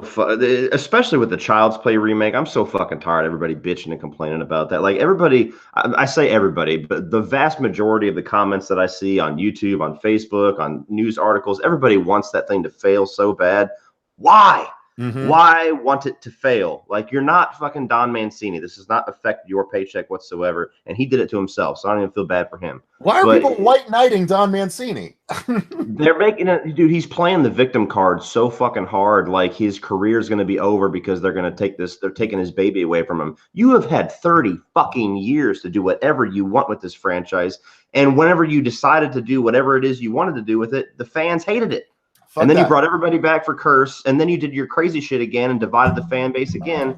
especially with the Child's Play remake, I'm so fucking tired of everybody bitching and complaining about that. Like everybody, I say everybody, but the vast majority of the comments that I see on YouTube, on Facebook, on news articles, everybody wants that thing to fail so bad. Why? Why want it to fail? Like, you're not fucking Don Mancini. This does not affect your paycheck whatsoever. And he did it to himself, so I don't even feel bad for him. Why are people white knighting Don Mancini? They're making it, dude. He's playing the victim card so fucking hard. Like, his career is going to be over because they're going to take this. They're taking his baby away from him. You have had 30 fucking years to do whatever you want with this franchise. And whenever you decided to do whatever it is you wanted to do with it, the fans hated it. Fuck and then that. you brought everybody back for Curse, and then you did your crazy shit again and divided the fan base again.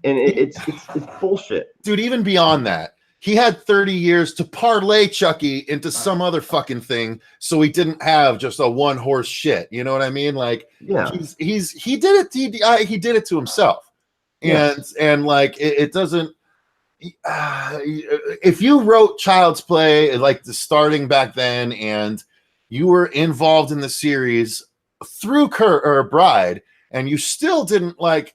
And it's bullshit. Dude, even beyond that, he had 30 years to parlay Chucky into some other fucking thing, so he didn't have just a one horse shit. You know what I mean? Like, yeah, he did it. He did it to himself, and like it doesn't. If you wrote Child's Play like the starting back then, and you were involved in the series through Bride, and you still didn't like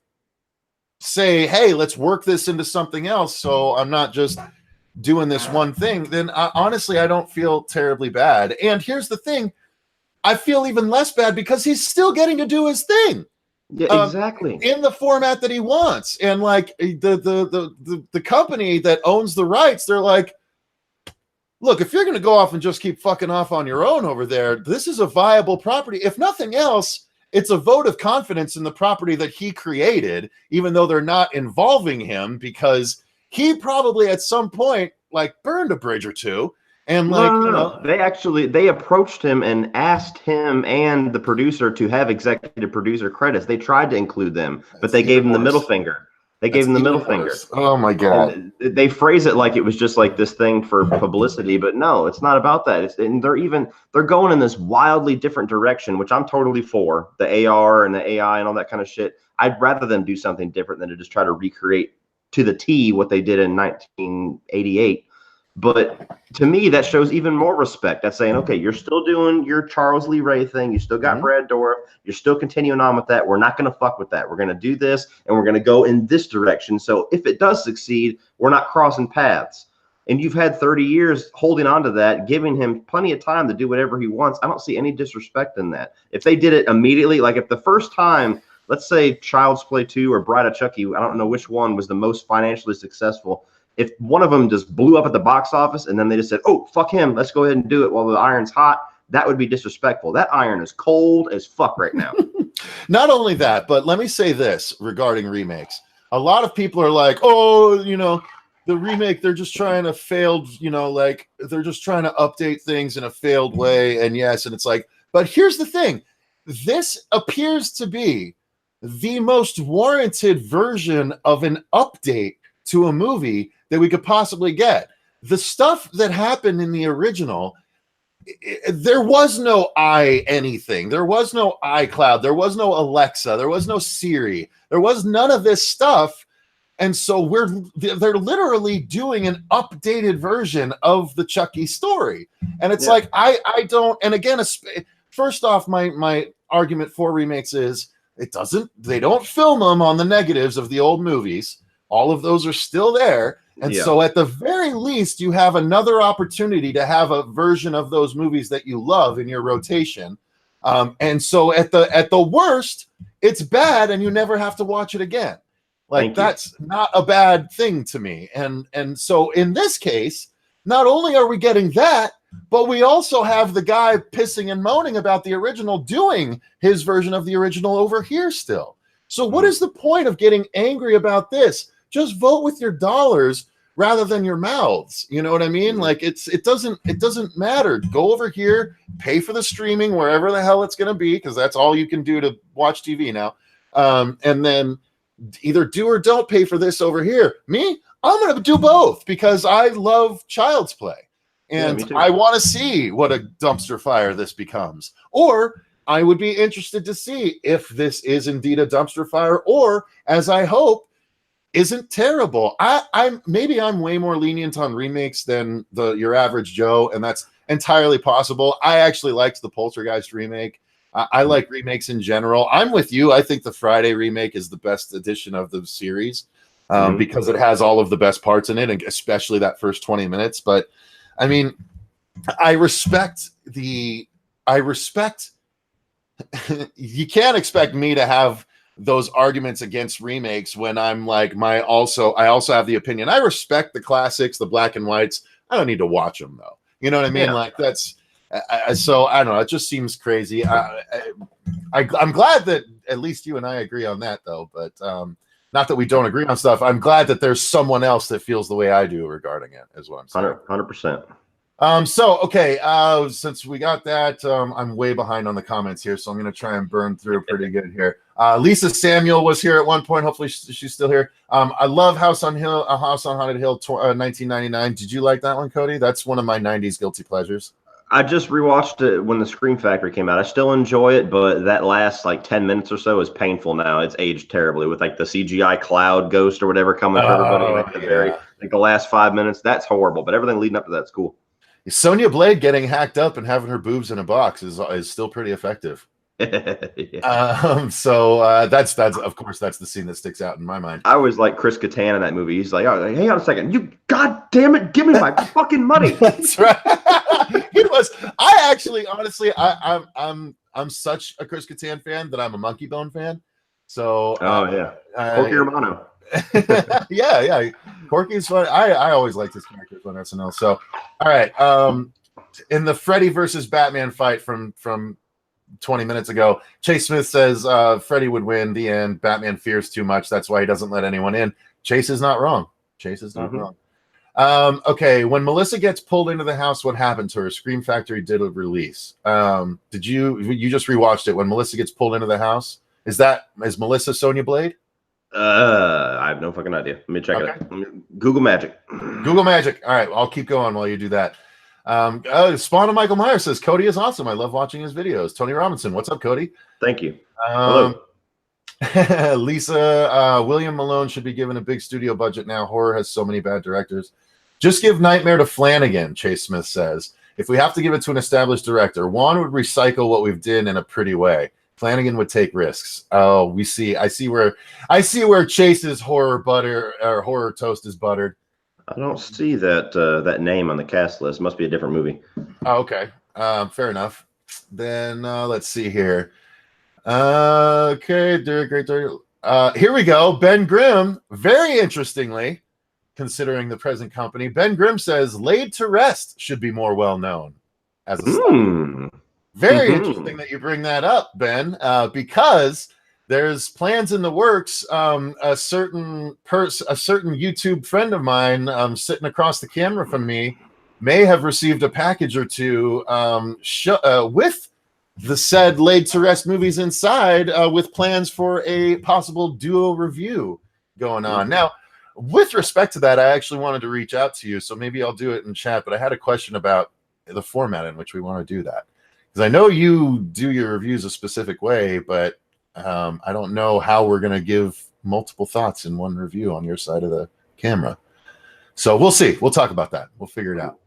say, hey, let's work this into something else, so I'm not just doing this one thing, then honestly, I don't feel terribly bad. And here's the thing, I feel even less bad because he's still getting to do his thing. Yeah, exactly. In the format that he wants. And like the company that owns the rights, they're like, look, if you're going to go off and just keep fucking off on your own over there, this is a viable property. If nothing else, it's a vote of confidence in the property that he created, even though they're not involving him, because he probably at some point like burned a bridge or two. And like, no. They approached him and asked him and the producer to have executive producer credits. They tried to include them, but they gave him the middle finger. They gave him the middle finger. Oh my God. And they phrase it like it was just like this thing for publicity, but no, it's not about that. And they're going in this wildly different direction, which I'm totally for, the AR and the AI and all that kind of shit. I'd rather them do something different than to just try to recreate to the T what they did in 1988. But to me, that shows even more respect. That's saying, okay, you're still doing your Charles Lee Ray thing. You still got Brad Dourif. You're still continuing on with that. We're not going to fuck with that. We're going to do this, and we're going to go in this direction. So if it does succeed, we're not crossing paths. And you've had 30 years holding on to that, giving him plenty of time to do whatever he wants. I don't see any disrespect in that. If they did it immediately, like if the first time, let's say Child's Play 2 or Bride of Chucky, I don't know which one was the most financially successful. If one of them just blew up at the box office and then they just said, oh, fuck him, let's go ahead and do it while the iron's hot, that would be disrespectful. That iron is cold as fuck right now. Not only that, but let me say this regarding remakes. A lot of people are like, oh, you know, the remake, they're just trying to failed, you know, like they're just trying to update things in a failed way. And yes, and it's like, but here's the thing. This appears to be the most warranted version of an update to a movie that we could possibly get. The stuff that happened in the original, there was no anything. There was no iCloud. There was no Alexa. There was no Siri. There was none of this stuff. And so they're literally doing an updated version of the Chucky story. And it's like, I don't, and again, first off, my argument for remakes is they don't film them on the negatives of the old movies. All of those are still there. And so at the very least, you have another opportunity to have a version of those movies that you love in your rotation. And so at the worst, it's bad and you never have to watch it again. Like that's not a bad thing to me. And so in this case, not only are we getting that, but we also have the guy pissing and moaning about the original doing his version of the original over here still. So what is the point of getting angry about this? Just vote with your dollars rather than your mouths. You know what I mean? Like it doesn't matter. Go over here, pay for the streaming wherever the hell it's going to be, because that's all you can do to watch TV now. And then either do or don't pay for this over here. Me, I'm going to do both because I love Child's Play. And I want to see what a dumpster fire this becomes. Or I would be interested to see if this is indeed a dumpster fire, or, as I hope, isn't terrible. I'm way more lenient on remakes than your average Joe, and that's entirely possible. I actually liked the Poltergeist remake. I like remakes in general. I'm with you. I think the Friday remake is the best edition of the series because it has all of the best parts in it, and especially that first 20 minutes. But I mean, I respect. You can't expect me to have those arguments against remakes when I'm like I also have the opinion. I respect the classics, the black and whites. I don't need to watch them though. You know what I mean? Yeah. Like that's so I don't know. It just seems crazy. I'm glad that at least you and I agree on that though. But not that we don't agree on stuff. I'm glad that there's someone else that feels the way I do regarding it. Is what I'm saying. 100%. Since we got that, I'm way behind on the comments here, so I'm going to try and burn through pretty good here. Lisa Samuel was here at one point. Hopefully she's still here. I love House on Haunted Hill, 1999. Did you like that one, Cody? That's one of my 90s guilty pleasures. I just rewatched it when the Scream Factory came out. I still enjoy it, but that last like 10 minutes or so is painful now. It's aged terribly with like the CGI cloud ghost or whatever coming for everybody. Like the last 5 minutes, that's horrible. But everything leading up to that's cool. Sonya Blade getting hacked up and having her boobs in a box is still pretty effective. Yeah. That's of course that's the scene that sticks out in my mind. I was like Chris Kattan in that movie. He's like, oh, hang on a second, you god damn it, give me my fucking money. That's right. He was. I actually, honestly, I'm such a Chris Kattan fan that I'm a Monkey Bone fan. So Corky Romano. yeah, Corky's fun. I always liked his characters on SNL. So, all right, in the Freddy versus Batman fight from 20 minutes ago, Chase Smith says Freddy would win. The end. Batman fears too much. That's why he doesn't let anyone in. Chase is not wrong. Wrong. Okay, when Melissa gets pulled into the house, what happened to her? Scream Factory did a release. Did you just rewatched it? When Melissa gets pulled into the house, is Melissa Sonya Blade? I have no fucking idea. Let me check it out. Google Magic. Google Magic. All right, I'll keep going while you do that. Spawn of Michael Myers says Cody is awesome. I love watching his videos. Tony Robinson, what's up, Cody? Thank you. Hello. Lisa, William Malone should be given a big studio budget now. Horror has so many bad directors. Just give Nightmare to Flanagan, Chase Smith says. If we have to give it to an established director, Juan would recycle what we've done in a pretty way. Flanagan would take risks. Oh, I see where Chase's horror butter or horror toast is buttered. I don't see that name on the cast list. Must be a different movie. Oh, okay. Fair enough. Then let's see here. Okay, great. Here we go. Ben Grimm, very interestingly, considering the present company, Ben Grimm says Laid to Rest should be more well known as a Very interesting that you bring that up, Ben, because there's plans in the works. A certain YouTube friend of mine sitting across the camera from me may have received a package or two with the said Laid to Rest movies inside, with plans for a possible duo review going on. Now, with respect to that, I actually wanted to reach out to you, so maybe I'll do it in chat, but I had a question about the format in which we want to do that. Because I know you do your reviews a specific way, but I don't know how we're going to give multiple thoughts in one review on your side of the camera. So we'll see. We'll talk about that. We'll figure it out.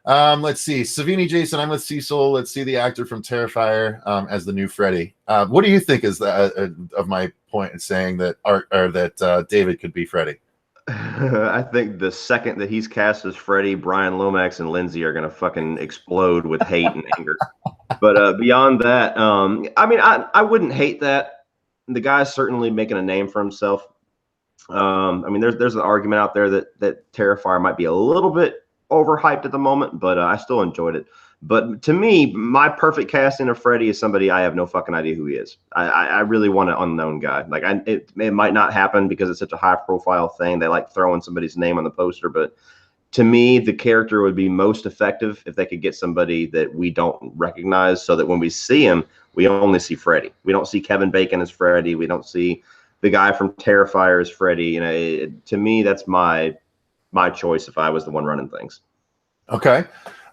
Let's see. Savini Jason, I'm with Cecil. Let's see the actor from Terrifier as the new Freddy. What do you think is of my point in saying that that David could be Freddy? I think the second that he's cast as Freddy, Brian Lomax and Lindsay are going to fucking explode with hate and anger. But beyond that, I mean, I wouldn't hate that. The guy's certainly making a name for himself. I mean, there's an argument out there that Terrifier might be a little bit overhyped at the moment, but I still enjoyed it. But to me, my perfect casting of Freddy is somebody I have no fucking idea who he is. I really want an unknown guy. Like it might not happen because it's such a high profile thing. They like throwing somebody's name on the poster, but to me, the character would be most effective if they could get somebody that we don't recognize, so that when we see him, we only see Freddy. We don't see Kevin Bacon as Freddy. We don't see the guy from Terrifier as Freddy. You know, to me, that's my choice if I was the one running things. Okay.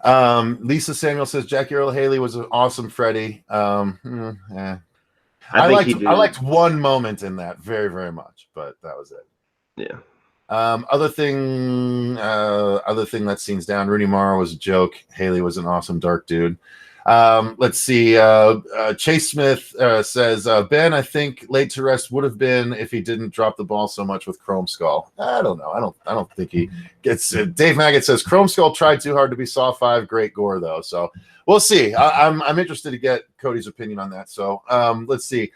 Lisa Samuel says Jackie Earle Haley was an awesome Freddy. I liked one moment in that very, very much, but that was it. Yeah. Other thing that scene's down. Rooney Mara was a joke. Haley was an awesome dark dude. Let's see. Chase Smith says Ben, I think Laid to Rest would have been if he didn't drop the ball so much with Chrome Skull. I don't know. I don't think he gets. Dave Maggot says Chrome Skull tried too hard to be Saw 5. Great gore though. So we'll see. I'm interested to get Cody's opinion on that. So let's see.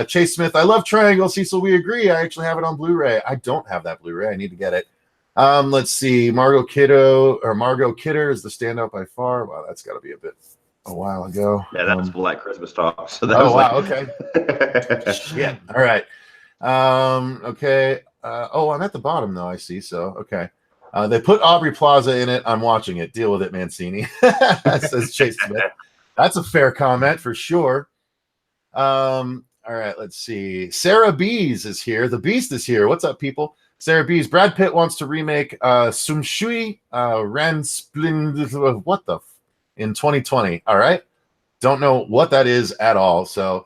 Chase Smith, I love Triangle. Cecil, we agree. I actually have it on Blu-ray. I don't have that Blu-ray. I need to get it. Let's see. Margot Kidder is the standout by far. Wow, that's got to be a while ago. Yeah, that was Black Christmas Talk. So that okay. Shit. All right. Okay. I'm at the bottom though, I see. So okay. They put Aubrey Plaza in it. I'm watching it. Deal with it, Mancini. Says Chase Smith. That's a fair comment for sure. All right, let's see. Sarah Bees is here. The Beast is here. What's up, people? Sarah Bees. Brad Pitt wants to remake Sumshui Ran Splend. What the? In 2020. All right. Don't know what that is at all. So,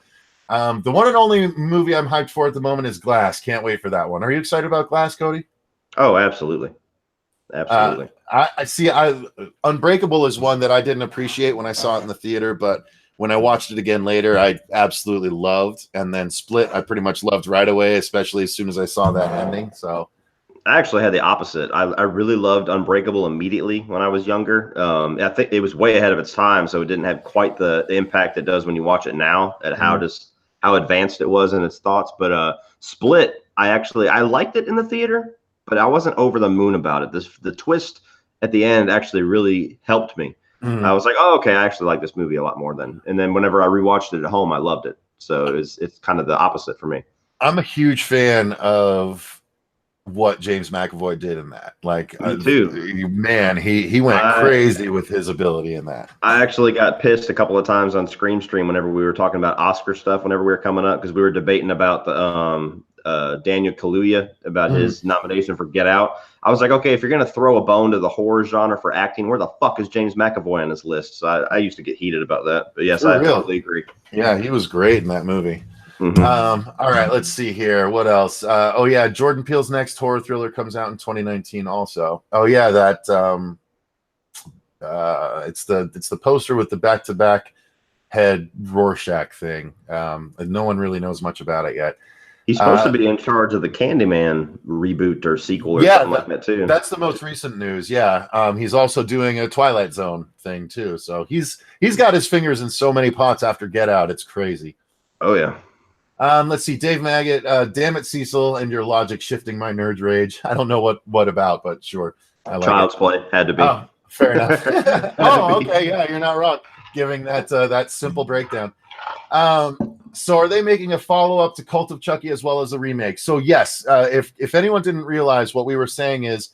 the one and only movie I'm hyped for at the moment is Glass. Can't wait for that one. Are you excited about Glass, Cody? Oh, absolutely. Absolutely. I see. Unbreakable is one that I didn't appreciate when I saw it in the theater, but when I watched it again later, I absolutely loved. And then Split, I pretty much loved right away, especially as soon as I saw that ending. So I actually had the opposite. I really loved Unbreakable immediately when I was younger. I think it was way ahead of its time, so it didn't have quite the impact it does when you watch it now at how advanced it was in its thoughts. But Split, I liked it in the theater, but I wasn't over the moon about it. The twist at the end actually really helped me. I was like, oh, okay, I actually like this movie a lot more then. And then whenever I rewatched it at home, I loved it. So it's kind of the opposite for me. I'm a huge fan of what James McAvoy did in that. Like, me too. Man, he went crazy with his ability in that. I actually got pissed a couple of times on Scream Stream whenever we were talking about Oscar stuff, whenever we were coming up, because we were debating about the Daniel Kaluuya about his nomination for Get Out. I was like, okay, if you're going to throw a bone to the horror genre for acting, where the fuck is James McAvoy on this list? So I used to get heated about that. But yes, I totally agree. Yeah, he was great in that movie. All right, let's see here. What else? Oh yeah, Jordan Peele's next horror thriller comes out in 2019 also. Oh yeah, that it's the poster with the back-to-back head Rorschach thing. No one really knows much about it yet. He's supposed to be in charge of the Candyman reboot or sequel or something like that too. That's the most recent news. Yeah. He's also doing a Twilight Zone thing too. So he's got his fingers in so many pots after Get Out. It's crazy. Oh yeah. Let's see. Dave Maggot. Damn it, Cecil, and your logic shifting my nerd rage. I don't know what about, but sure. I like Child's Play had to be. Oh, fair enough. Oh, okay. Yeah, you're not wrong. Giving that simple breakdown. So are they making a follow-up to Cult of Chucky as well as a remake? So yes, if anyone didn't realize, what we were saying is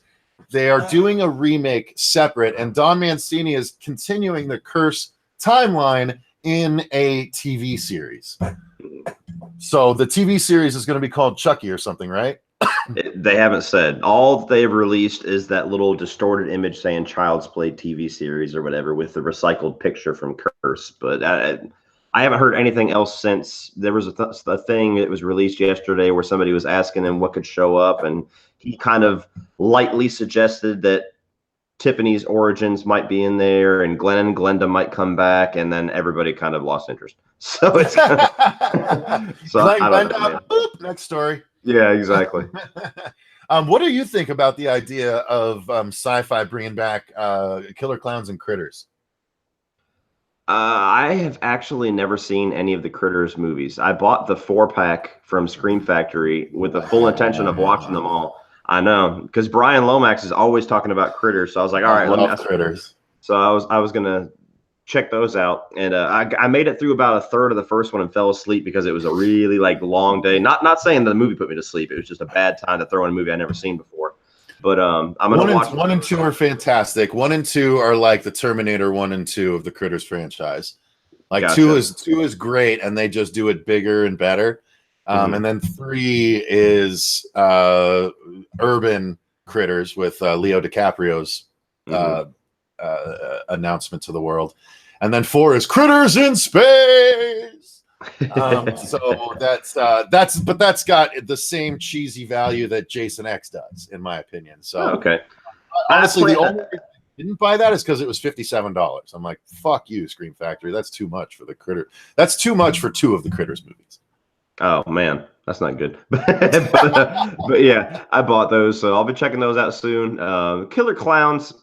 they are doing a remake separate, and Don Mancini is continuing the Curse timeline in a TV series. So the TV series is going to be called Chucky or something, right? They haven't said. All they've released is that little distorted image saying Child's Play TV series or whatever with the recycled picture from Curse. But I haven't heard anything else since. There was a thing that was released yesterday where somebody was asking him what could show up, and he kind of lightly suggested that Tiffany's origins might be in there, and Glenn and Glenda might come back, and then everybody kind of lost interest. So it's so Glenn, Glenda, boop, next story. Yeah, exactly. What do you think about the idea of Sci-Fi bringing back Killer Clowns and Critters? I have actually never seen any of the Critters movies. I bought the 4-pack from Scream Factory with the full intention of watching them all. I know, because Brian Lomax is always talking about Critters, so I was like, all right, love Critters. So I was gonna check those out, and I made it through about a third of the first one and fell asleep because it was a really long day. Not saying the movie put me to sleep; it was just a bad time to throw in a movie I'd never seen before. But I'm gonna watch. 1 and 2 are fantastic. 1 and 2 are like the Terminator 1 and 2 of the Critters franchise. Like gotcha. 2 is great, and they just do it bigger and better. And then 3 is urban Critters with Leo DiCaprio's announcement to the world, and then 4 is Critters in Space. So that's got the same cheesy value that Jason X does, in my opinion. So okay, honestly, the only reason I didn't buy that is because it was $57. I'm like, fuck you, Scream Factory. That's too much for the Critter. That's too much for 2 of the Critters movies. Oh man, that's not good. but yeah, I bought those, so I'll be checking those out soon. Killer Clowns,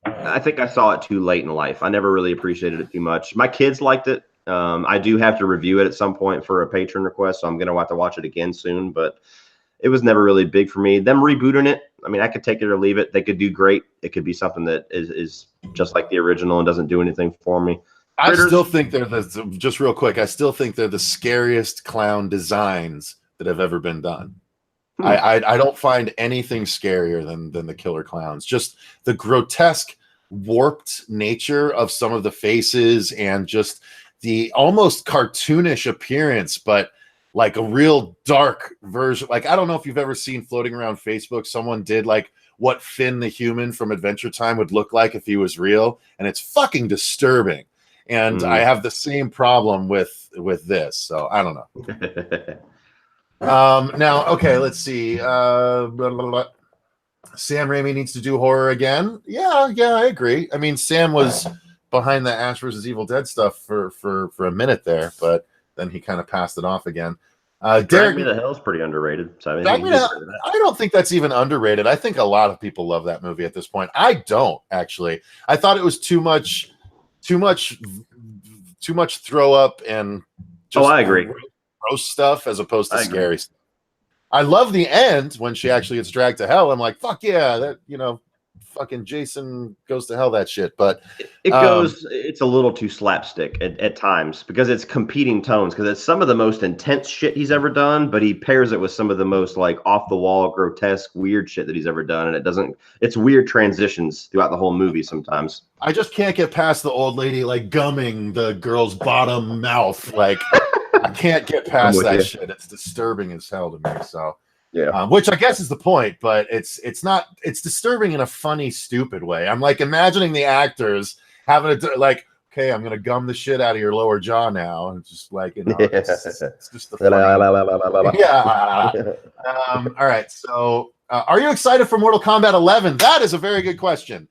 I think I saw it too late in life. I never really appreciated it too much. My kids liked it. I do have to review it at some point for a patron request, so I'm gonna have to watch it again soon. But it was never really big for me. Them rebooting it, I mean, I could take it or leave it. They could do great. It could be something that is just like the original and doesn't do anything for me. Critters, I still think they're just real quick. I still think they're the scariest clown designs that have ever been done. I don't find anything scarier than the killer clowns. Just the grotesque, warped nature of some of the faces and just the almost cartoonish appearance, but like a real dark version. Like, I don't know if you've ever seen floating around Facebook, someone did like what Finn the human from Adventure Time would look like if he was real, and it's fucking disturbing. And I have the same problem with this, so I don't know. Now, okay, let's see. Sam Raimi needs to do horror again. Yeah, I agree. I mean, Sam was behind the Ash versus Evil Dead stuff for a minute there, but then he kind of passed it off again. Drag Me to Hell is pretty underrated. So I mean, I don't think that's even underrated. I think a lot of people love that movie at this point. I don't actually. I thought it was too much throw up and just I agree. Gross stuff as opposed to scary stuff. I love the end when she actually gets dragged to hell. I'm like, fuck yeah, that, you know, fucking Jason goes to hell, that shit. But it's a little too slapstick at times because it's competing tones, because it's some of the most intense shit he's ever done, but he pairs it with some of the most like off the wall, grotesque, weird shit that he's ever done. And it's weird transitions throughout the whole movie sometimes. I just can't get past the old lady like gumming the girl's bottom mouth. Like, I can't get past that shit. It's disturbing as hell to me. So yeah, which I guess is the point, but it's disturbing in a funny, stupid way. I'm like imagining the actors having to like, okay, I'm gonna gum the shit out of your lower jaw now, and just like, you know, it's just the funny. Yeah. All right. So, are you excited for Mortal Kombat 11? That is a very good question.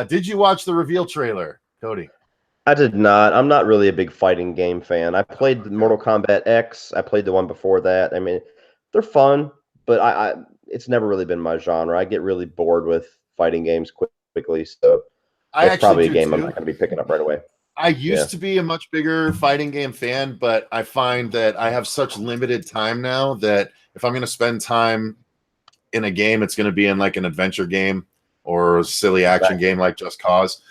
Did you watch the reveal trailer, Cody? I did not. I'm not really a big fighting game fan. I played Mortal Kombat X. I played the one before that. I mean, they're fun, but it's never really been my genre. I get really bored with fighting games quickly, so that's probably a game I'm not going to be picking up right away. I used to be a much bigger fighting game fan, but I find that I have such limited time now that if I'm going to spend time in a game, it's going to be in like an adventure game or a silly action game like Just Cause.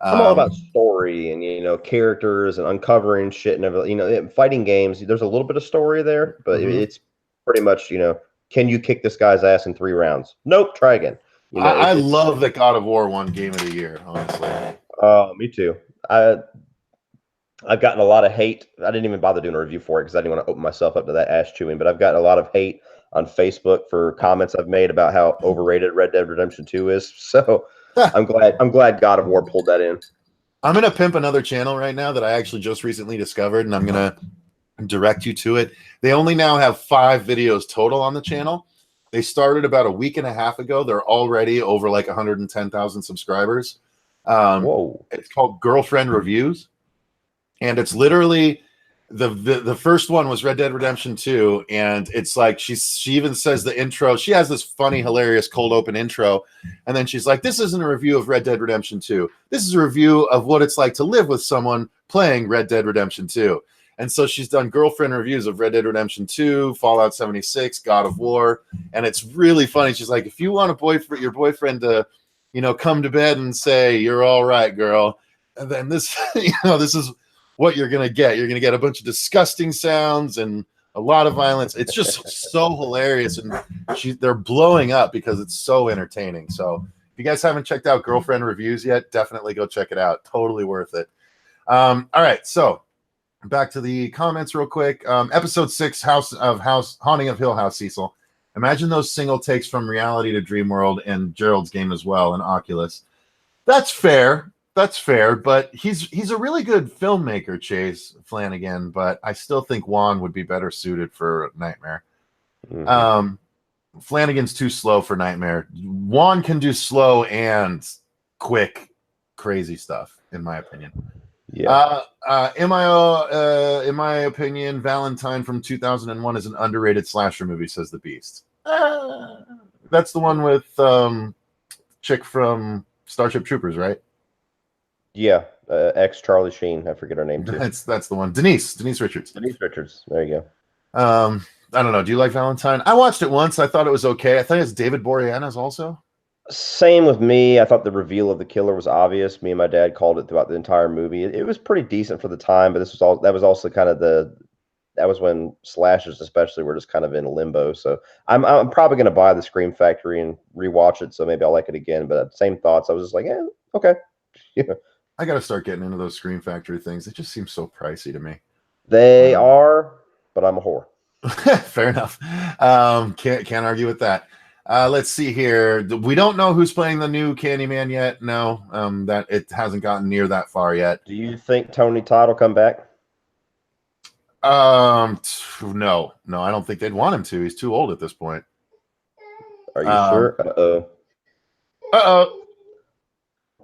I'm all about story and, you know, characters and uncovering shit and everything. You know, fighting games, there's a little bit of story there, but it's pretty much, you know, can you kick this guy's ass in 3 rounds? Nope, try again. You know, I love that God of War won Game of the Year, honestly. Me too. I've gotten a lot of hate. I didn't even bother doing a review for it because I didn't want to open myself up to that ass chewing, but I've gotten a lot of hate on Facebook for comments I've made about how overrated Red Dead Redemption 2 is. So I'm glad God of War pulled that in. I'm going to pimp another channel right now that I actually just recently discovered, and I'm going to direct you to it. They only now have 5 videos total on the channel. They started about a week and a half ago. They're already over like 110,000 subscribers. Whoa. It's called Girlfriend Reviews, and it's literally the first one was Red Dead Redemption 2, and it's like she even says the intro. She has this funny, hilarious cold open intro, and then she's like, "This isn't a review of Red Dead Redemption 2. This is a review of what it's like to live with someone playing Red Dead Redemption 2." And so she's done girlfriend reviews of Red Dead Redemption 2, Fallout 76, God of War, and it's really funny. She's like, if you want your boyfriend to, you know, come to bed and say you're all right, girl, and then this, you know, this is what you're gonna get. You're gonna get a bunch of disgusting sounds and a lot of violence. It's just so hilarious, and they're blowing up because it's so entertaining. So if you guys haven't checked out Girlfriend Reviews yet, definitely go check it out. Totally worth it. All right, so back to the comments real quick. Episode 6, Haunting of Hill House, Cecil. Imagine those single takes from reality to Dream World and Gerald's game as well, and Oculus. That's fair. That's fair, but he's a really good filmmaker, Chase Flanagan, but I still think Juan would be better suited for Nightmare. Mm-hmm. Flanagan's too slow for Nightmare. Juan can do slow and quick, crazy stuff, in my opinion. Yeah. In my opinion, Valentine from 2001 is an underrated slasher movie, says the Beast. That's the one with chick from Starship Troopers, right? Yeah, ex Charlie Sheen. I forget her name too. That's the one. Denise Richards. Denise Richards. There you go. I don't know. Do you like Valentine? I watched it once. I thought it was okay. I think it's David Boreanaz also. Same with me. I thought the reveal of the killer was obvious. Me and my dad called it throughout the entire movie. It was pretty decent for the time, but that was also kind of the that was when slashers especially were just kind of in limbo. So I'm probably going to buy the Scream Factory and rewatch it. So maybe I'll like it again. But same thoughts. I was just like, yeah, okay. Yeah. I got to start getting into those Scream Factory things. It just seems so pricey to me. They are, but I'm a whore. Fair enough. Can't argue with that. Let's see here. We don't know who's playing the new Candyman yet. No, that it hasn't gotten near that far yet. Do you think Tony Todd will come back? No, I don't think they'd want him to. He's too old at this point. Are you sure? Uh-oh.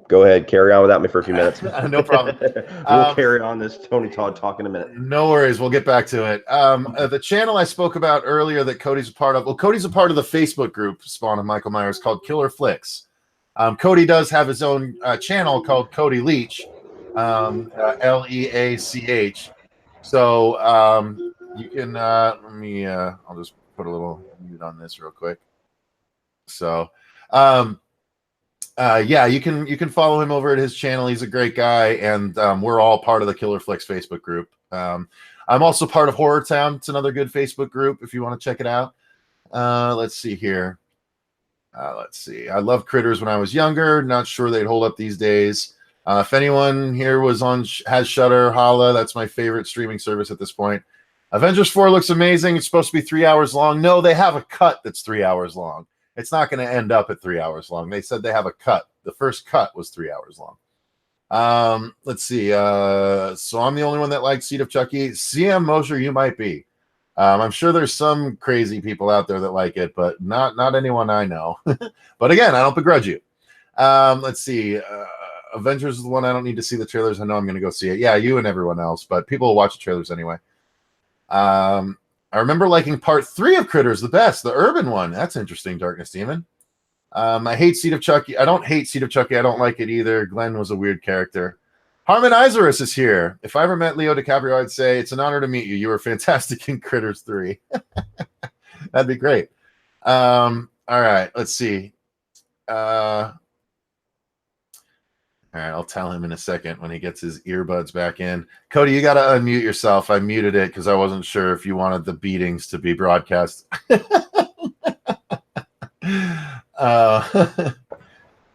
Go ahead, carry on without me for a few minutes. No problem. We'll carry on this Tony Todd talk in a minute. No worries. We'll get back to it. The channel I spoke about earlier that Cody's a part of. Well, Cody's a part of the Facebook group Spawn of Michael Myers called Killer Flicks. Cody does have his own channel called Cody Leach, Leach. So you can let me. I'll just put a little mute on this real quick. So. Yeah, you can follow him over at his channel. He's a great guy, and we're all part of the Killer Flicks Facebook group. I'm also part of Horror Town. It's another good Facebook group if you want to check it out. Let's see here. Let's see. I loved Critters when I was younger. Not sure they'd hold up these days. If anyone here has Shudder, holla. That's my favorite streaming service at this point. Avengers 4 looks amazing. It's supposed to be 3 hours long. No, they have a cut that's 3 hours long. It's not going to end up at 3 hours long. They said they have a cut. The first cut was 3 hours long. Let's see. So I'm the only one that likes Seed of Chucky. CM Mosher, you might be. I'm sure there's some crazy people out there that like it, but not anyone I know. But again, I don't begrudge you. Let's see. Avengers is the one I don't need to see the trailers. I know I'm going to go see it. Yeah, you and everyone else, but people will watch the trailers anyway. I remember liking part 3 of Critters the best, the urban one. That's interesting, Darkness Demon. I hate Seed of Chucky. I don't hate Seed of Chucky. I don't like it either. Glenn was a weird character. Harmon Isurus is here. If I ever met Leo DiCaprio, I'd say, it's an honor to meet you. You were fantastic in Critters 3. That'd be great. All right, let's see. All right, I'll tell him in a second when he gets his earbuds back in. Cody, you got to unmute yourself. I muted it because I wasn't sure if you wanted the beatings to be broadcast. All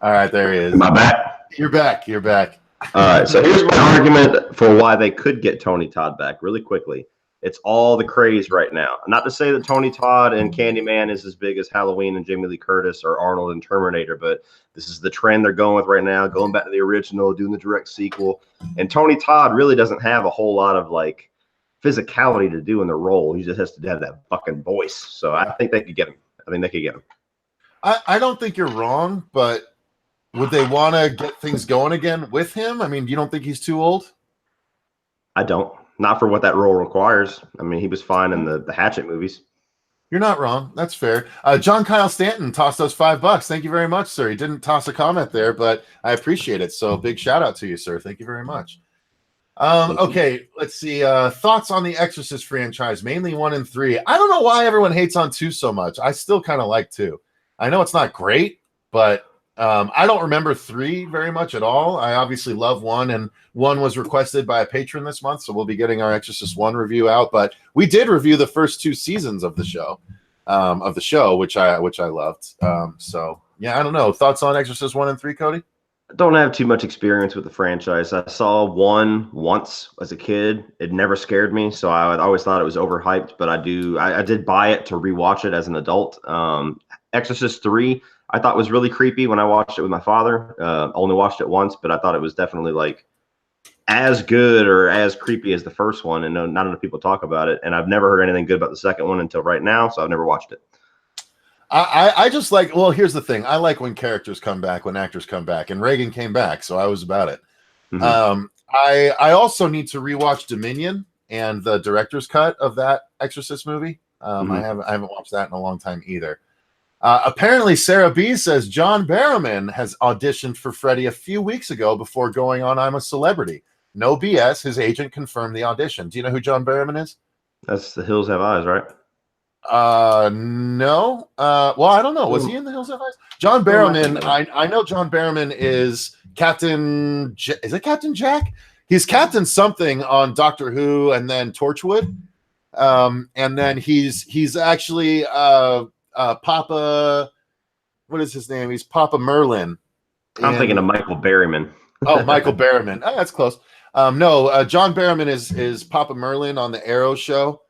right, there he is. Am I back? You're back. You're back. All right, so here's my argument for why they could get Tony Todd back really quickly. It's all the craze right now. Not to say that Tony Todd and Candyman is as big as Halloween and Jamie Lee Curtis or Arnold and Terminator, but this is the trend they're going with right now, going back to the original, doing the direct sequel. And Tony Todd really doesn't have a whole lot of like physicality to do in the role. He just has to have that fucking voice. So I think they could get him. I don't think you're wrong, but would they want to get things going again with him? I mean, you don't think he's too old? I don't. Not for what that role requires. I mean, he was fine in the Hatchet movies. You're not wrong. That's fair. John Kyle Stanton tossed us $5. Thank you very much, sir. He didn't toss a comment there, but I appreciate it. So big shout out to you, sir. Thank you very much. Okay, let's see. Thoughts on the Exorcist franchise, mainly 1 and 3. I don't know why everyone hates on 2 so much. I still kind of like 2. I know it's not great, but I don't remember 3 very much at all. I obviously love 1, and 1 was requested by a patron this month, so we'll be getting our Exorcist 1 review out. But we did review the first 2 seasons of the show, which I loved. So yeah, I don't know. Thoughts on Exorcist 1 and 3, Cody? I don't have too much experience with the franchise. I saw 1 once as a kid. It never scared me, so I always thought it was overhyped. But I did buy it to rewatch it as an adult. Exorcist 3. I thought was really creepy when I watched it with my father. Only watched it once, but I thought it was definitely like as good or as creepy as the first one, and not enough people talk about it. And I've never heard anything good about the second one until right now, so I've never watched it. I just like, well, here's the thing. I like when characters come back, when actors come back, and Reagan came back, so I was about it. Mm-hmm. I also need to rewatch Dominion and the director's cut of that Exorcist movie. Mm-hmm. I haven't watched that in a long time either. Apparently, Sarah B says John Barrowman has auditioned for Freddy a few weeks ago before going on I'm a Celebrity. No BS. His agent confirmed the audition. Do you know who John Barrowman is? That's The Hills Have Eyes, right? No. Well, I don't know. Was he in The Hills Have Eyes? John Barrowman. I know John Barrowman is Captain. Is it Captain Jack? He's Captain something on Doctor Who and then Torchwood. And then he's actually Papa. What is his name? He's Papa Merlin. I'm thinking of Michael Berryman. Oh, Michael Berryman. Oh, that's close. No, John Berryman is Papa Merlin on the Arrow show.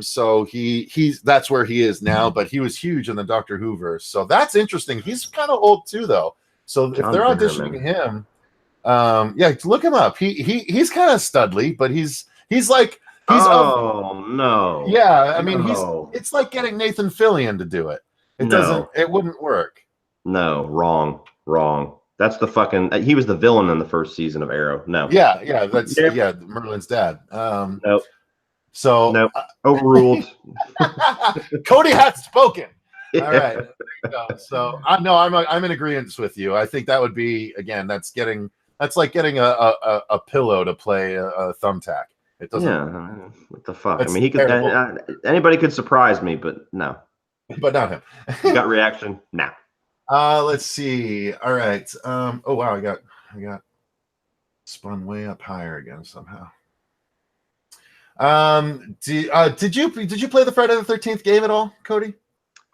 So he's that's where he is now, but he was huge in the Doctor Who verse. So that's interesting. He's kind of old too, though. So John if they're auditioning him, yeah, look him up. He's kind of studly, but he's like no. Yeah, I mean it's like getting Nathan Fillion to do it. It wouldn't work. No, wrong. That's the fucking. He was the villain in the first season of Arrow. No. Yeah, that's Merlin's dad. Nope. So nope. Overruled. Cody has spoken. All right. There you go. So I'm in agreement with you. I think that would be that's like getting a pillow to play a thumbtack. It doesn't. Yeah. What the fuck? I mean, he could. Anybody could surprise me, but no. But not him. Gut reaction? Nah. Let's see. All right. Oh wow, I got spun way up higher again somehow. Did you play the Friday the 13th game at all, Cody?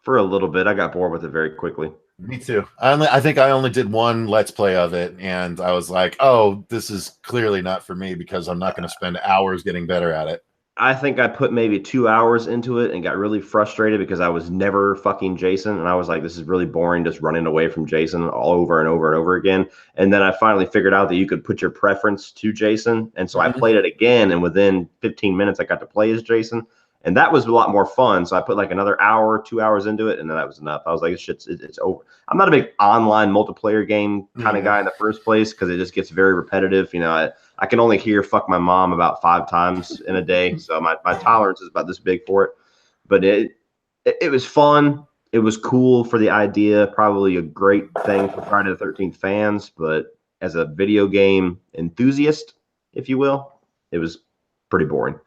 For a little bit. I got bored with it very quickly. Me too. I think I only did one Let's Play of it, and I was like, oh, this is clearly not for me because I'm not going to spend hours getting better at it. I think I put maybe 2 hours into it and got really frustrated because I was never fucking Jason. And I was like, this is really boring, just running away from Jason all over and over and over again. And then I finally figured out that you could put your preference to Jason. And so I played it again. And within 15 minutes, I got to play as Jason. And that was a lot more fun. So I put like another hour, 2 hours into it. And then that was enough. I was like, this shit's it's over. I'm not a big online multiplayer game kind of guy in the first place because it just gets very repetitive. You know, I can only hear fuck my mom about 5 times in a day. So my tolerance is about this big for it. But it was fun. It was cool for the idea. Probably a great thing for Friday the 13th fans. But as a video game enthusiast, if you will, it was pretty boring.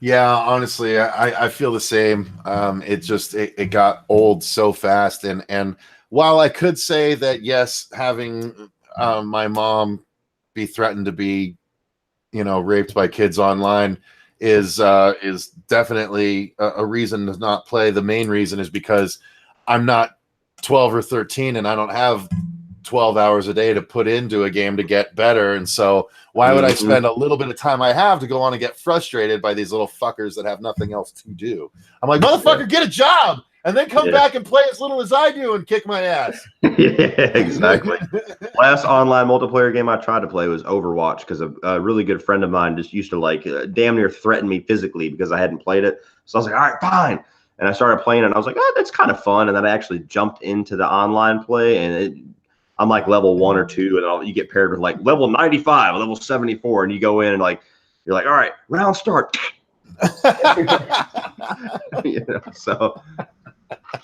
Yeah, honestly, I feel the same. It got old so fast. And while I could say that, yes, having my mom be threatened to be raped by kids online is definitely a reason to not play. The main reason is because I'm not 12 or 13 and I don't have 12 hours a day to put into a game to get better. And so why would I spend a little bit of time I have to go on and get frustrated by these little fuckers that have nothing else to do? I'm like, motherfucker, get a job and then come back and play as little as I do and kick my ass. Yeah, exactly. Last online multiplayer game I tried to play was Overwatch because a really good friend of mine just used to like damn near threaten me physically because I hadn't played it. So I was like, all right, fine. And I started playing it and I was like, oh, that's kind of fun. And then I actually jumped into the online play and I'm like level 1 or 2 and you get paired with like level 95, level 74. And you go in and like, you're like, all right, round start. So.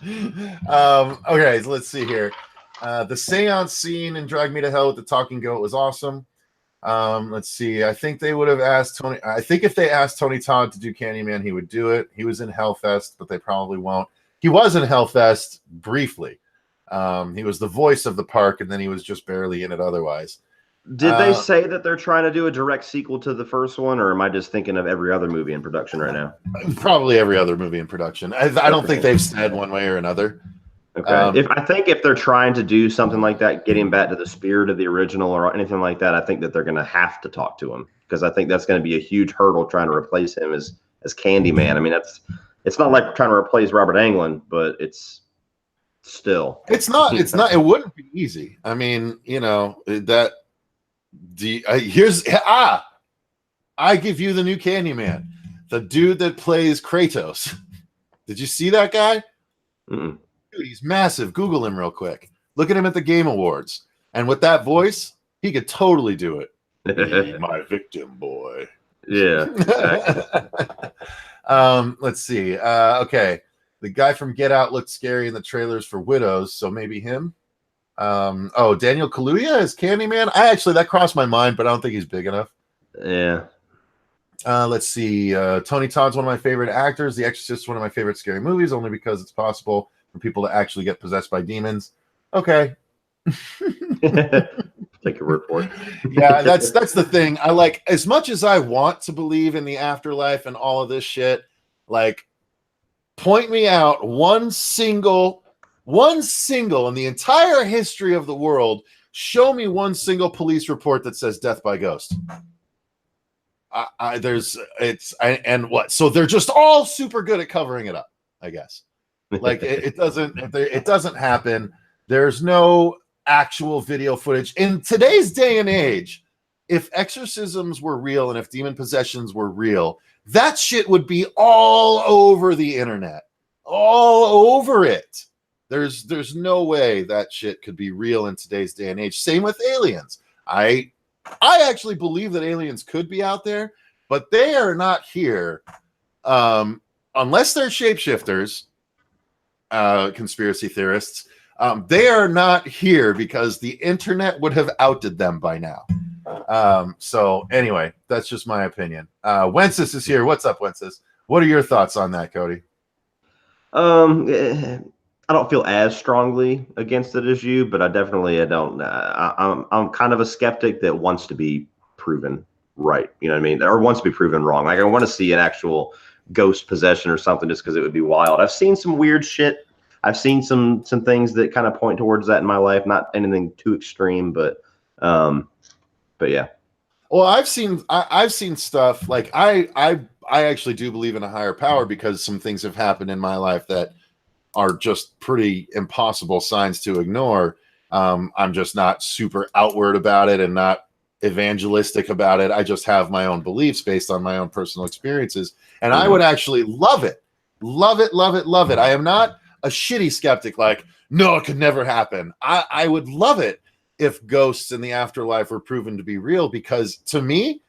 Okay, so let's see here. The seance scene in Drag Me to Hell with the Talking Goat was awesome. Let's see. I think they would have asked Tony. I think if they asked Tony Todd to do Candyman, he would do it. He was in Hellfest, but they probably won't. He was in Hellfest briefly. He was the voice of the park, and then he was just barely in it otherwise. Did they say that they're trying to do a direct sequel to the first one, or am I just thinking of every other movie in production right now? Probably every other movie in production. I don't think they've said one way or another. Okay. If they're trying to do something like that, getting back to the spirit of the original or anything like that, I think that they're going to have to talk to him because I think that's going to be a huge hurdle trying to replace him as Candyman. I mean, it's not like trying to replace Robert Englund, but it's still. It's not. It wouldn't be easy. I mean, that. I give you the new Candyman, the dude that plays Kratos. Did you see that guy? Mm-mm. Dude, he's massive. Google him real quick. Look at him at the Game Awards, and with that voice, he could totally do it. Be my victim, boy. Yeah. Exactly. Let's see. Okay, the guy from Get Out looked scary in the trailers for Widows, so maybe him. Daniel Kaluuya is Candyman. That crossed my mind, but I don't think he's big enough. Yeah. Let's see. Tony Todd's one of my favorite actors. The Exorcist is one of my favorite scary movies, only because it's possible for people to actually get possessed by demons. Okay. Take your word for it. Yeah, that's the thing. I like, as much as I want to believe in the afterlife and all of this shit, Like, point me out one single in the entire history of the world. Show me one single police report that says death by ghost. And what? So they're just all super good at covering it up, I guess. Like it doesn't happen. There's no actual video footage in today's day and age. If exorcisms were real and if demon possessions were real, that shit would be all over the internet, all over it. There's no way that shit could be real in today's day and age. Same with aliens. I actually believe that aliens could be out there, but they are not here unless they're shapeshifters, conspiracy theorists. They are not here because the internet would have outed them by now. So anyway, that's just my opinion. Wences is here. What's up, Wences? What are your thoughts on that, Cody? I don't feel as strongly against it as you, but I don't. I'm kind of a skeptic that wants to be proven right. You know what I mean? Or wants to be proven wrong. Like I want to see an actual ghost possession or something just because it would be wild. I've seen some weird shit. I've seen some things that kind of point towards that in my life. Not anything too extreme, but yeah. Well, I've seen stuff like I actually do believe in a higher power because some things have happened in my life that are just pretty impossible signs to ignore. I'm just not super outward about it and not evangelistic about it. I just have my own beliefs based on my own personal experiences. And I would actually love it. Love it, love it, love it. I am not a shitty skeptic like, no, it could never happen. I would love it if ghosts in the afterlife were proven to be real, because to me,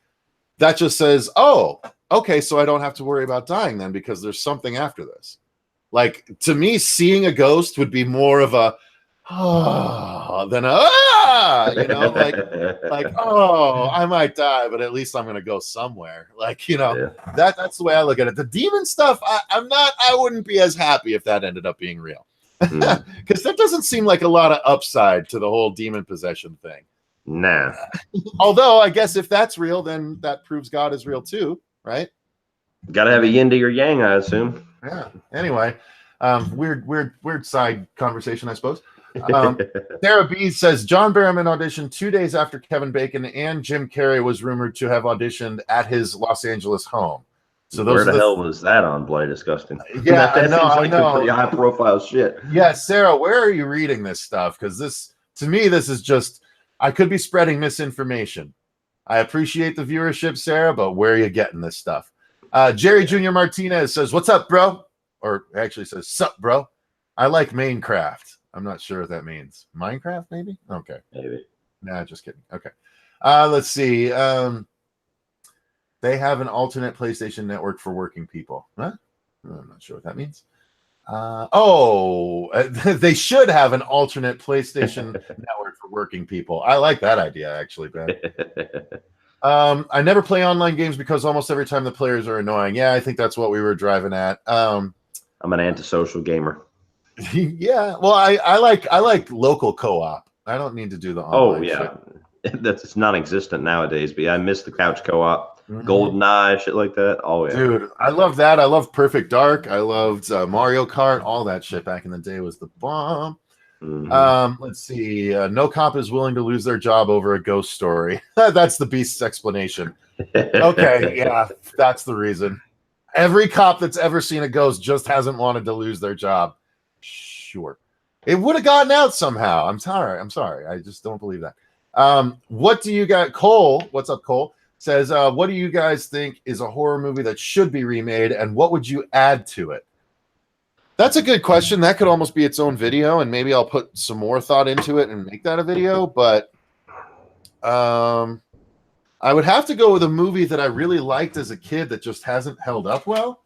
that just says, oh, okay, so I don't have to worry about dying then because there's something after this. Like, to me, seeing a ghost would be more of a than a like oh, I might die, but at least I'm gonna go somewhere. Like, that's the way I look at it. The demon stuff, I wouldn't be as happy if that ended up being real. Because that doesn't seem like a lot of upside to the whole demon possession thing. Nah. Although I guess if that's real, then that proves God is real too, right? Gotta have a yin to your yang, I assume. Yeah. Anyway, weird side conversation, I suppose. Sarah B says John Barrowman auditioned 2 days after Kevin Bacon and Jim Carrey was rumored to have auditioned at his Los Angeles home. So where the hell was that on Bloody Disgusting? Yeah, that I know. Pretty high profile shit. Yeah, Sarah, where are you reading this stuff? Because this is just, I could be spreading misinformation. I appreciate the viewership, Sarah, but where are you getting this stuff? Jerry Jr. Martinez says, "What's up, bro?" Or actually says, "Sup, bro? I like Minecraft." I'm not sure what that means. Minecraft, maybe? Okay. Maybe. Nah, just kidding. Okay. Let's see. They have an alternate PlayStation network for working people. Huh? I'm not sure what that means. They should have an alternate PlayStation network for working people. I like that idea, actually, Ben. I never play online games because almost every time the players are annoying. Yeah, I think that's what we were driving at. I'm an antisocial gamer. Yeah, well, I like local co-op. I don't need to do the online. Oh yeah, shit. That's non-existent nowadays. But yeah, I miss the couch co-op, GoldenEye, shit like that. Oh yeah, dude, I love that. I love Perfect Dark. I loved Mario Kart. All that shit back in the day was the bomb. Let's see. No cop is willing to lose their job over a ghost story. That's the Beast's explanation. Okay, yeah, that's the reason. Every cop that's ever seen a ghost just hasn't wanted to lose their job. Sure. It would have gotten out somehow. I'm sorry. I just don't believe that. What do you got? Cole, what's up, Cole? Says, what do you guys think is a horror movie that should be remade, and what would you add to it? That's a good question. That could almost be its own video, and maybe I'll put some more thought into it and make that a video, but I would have to go with a movie that I really liked as a kid that just hasn't held up well.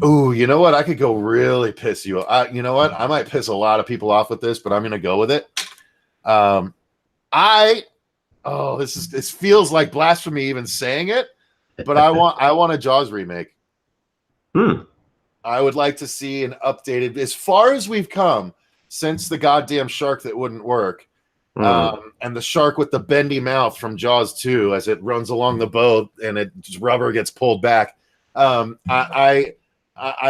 Ooh, you know what? I could go really piss you. You know what? I might piss a lot of people off with this, but I'm going to go with it. This feels like blasphemy even saying it, but I want a Jaws remake. I would like to see an updated, as far as we've come since the goddamn shark that wouldn't work. And the shark with the bendy mouth from Jaws 2 as it runs along the boat and rubber gets pulled back. I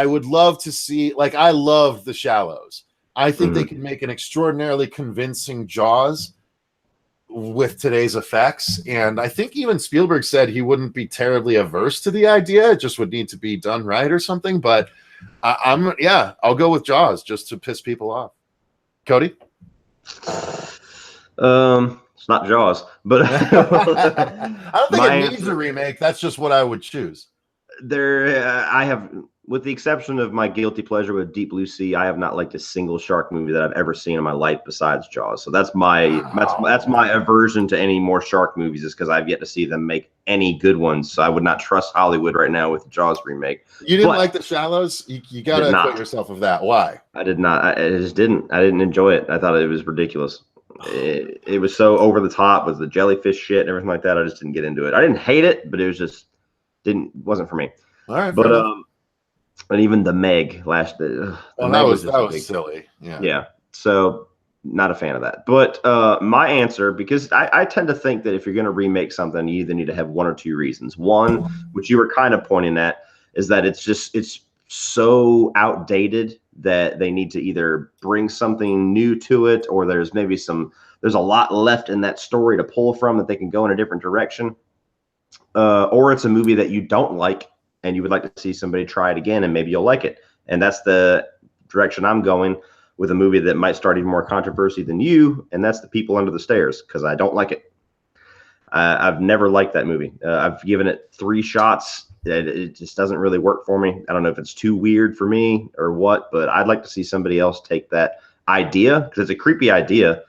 would love to see, like, I love The Shallows. I think they Mhm. could make an extraordinarily convincing Jaws with today's effects, and I think even Spielberg said he wouldn't be terribly averse to the idea. It just would need to be done right or something. But I'll go with Jaws just to piss people off. Cody? It's not Jaws, but I don't think my it needs answer a remake. That's just what I would choose. I have, with the exception of my guilty pleasure with Deep Blue Sea, I have not liked a single shark movie that I've ever seen in my life besides Jaws. So that's my aversion to any more shark movies, is because I've yet to see them make any good ones. So I would not trust Hollywood right now with the Jaws remake. You didn't But like The Shallows? You got I to did acquit not. yourself of that. Why? I did not. I just didn't. I didn't enjoy it. I thought it was ridiculous. It was so over the top with the jellyfish shit and everything like that. I just didn't get into it. I didn't hate it, but it was just wasn't for me. All right, fair But enough. and even the Meg last Well, the that Meg was just a big, silly. Yeah. yeah. So not a fan of that. But my answer, because I tend to think that if you're going to remake something, you either need to have one or two reasons. One, which you were kind of pointing at, is that it's so outdated that they need to either bring something new to it, or there's a lot left in that story to pull from that they can go in a different direction. Or it's a movie that you don't like and you would like to see somebody try it again, and maybe you'll like it. And that's the direction I'm going with a movie that might start even more controversy than you, and that's The People Under the Stairs, because I don't like it. I've never liked that movie. I've given it 3 shots. It just doesn't really work for me. I don't know if it's too weird for me or what, but I'd like to see somebody else take that idea, because it's a creepy idea,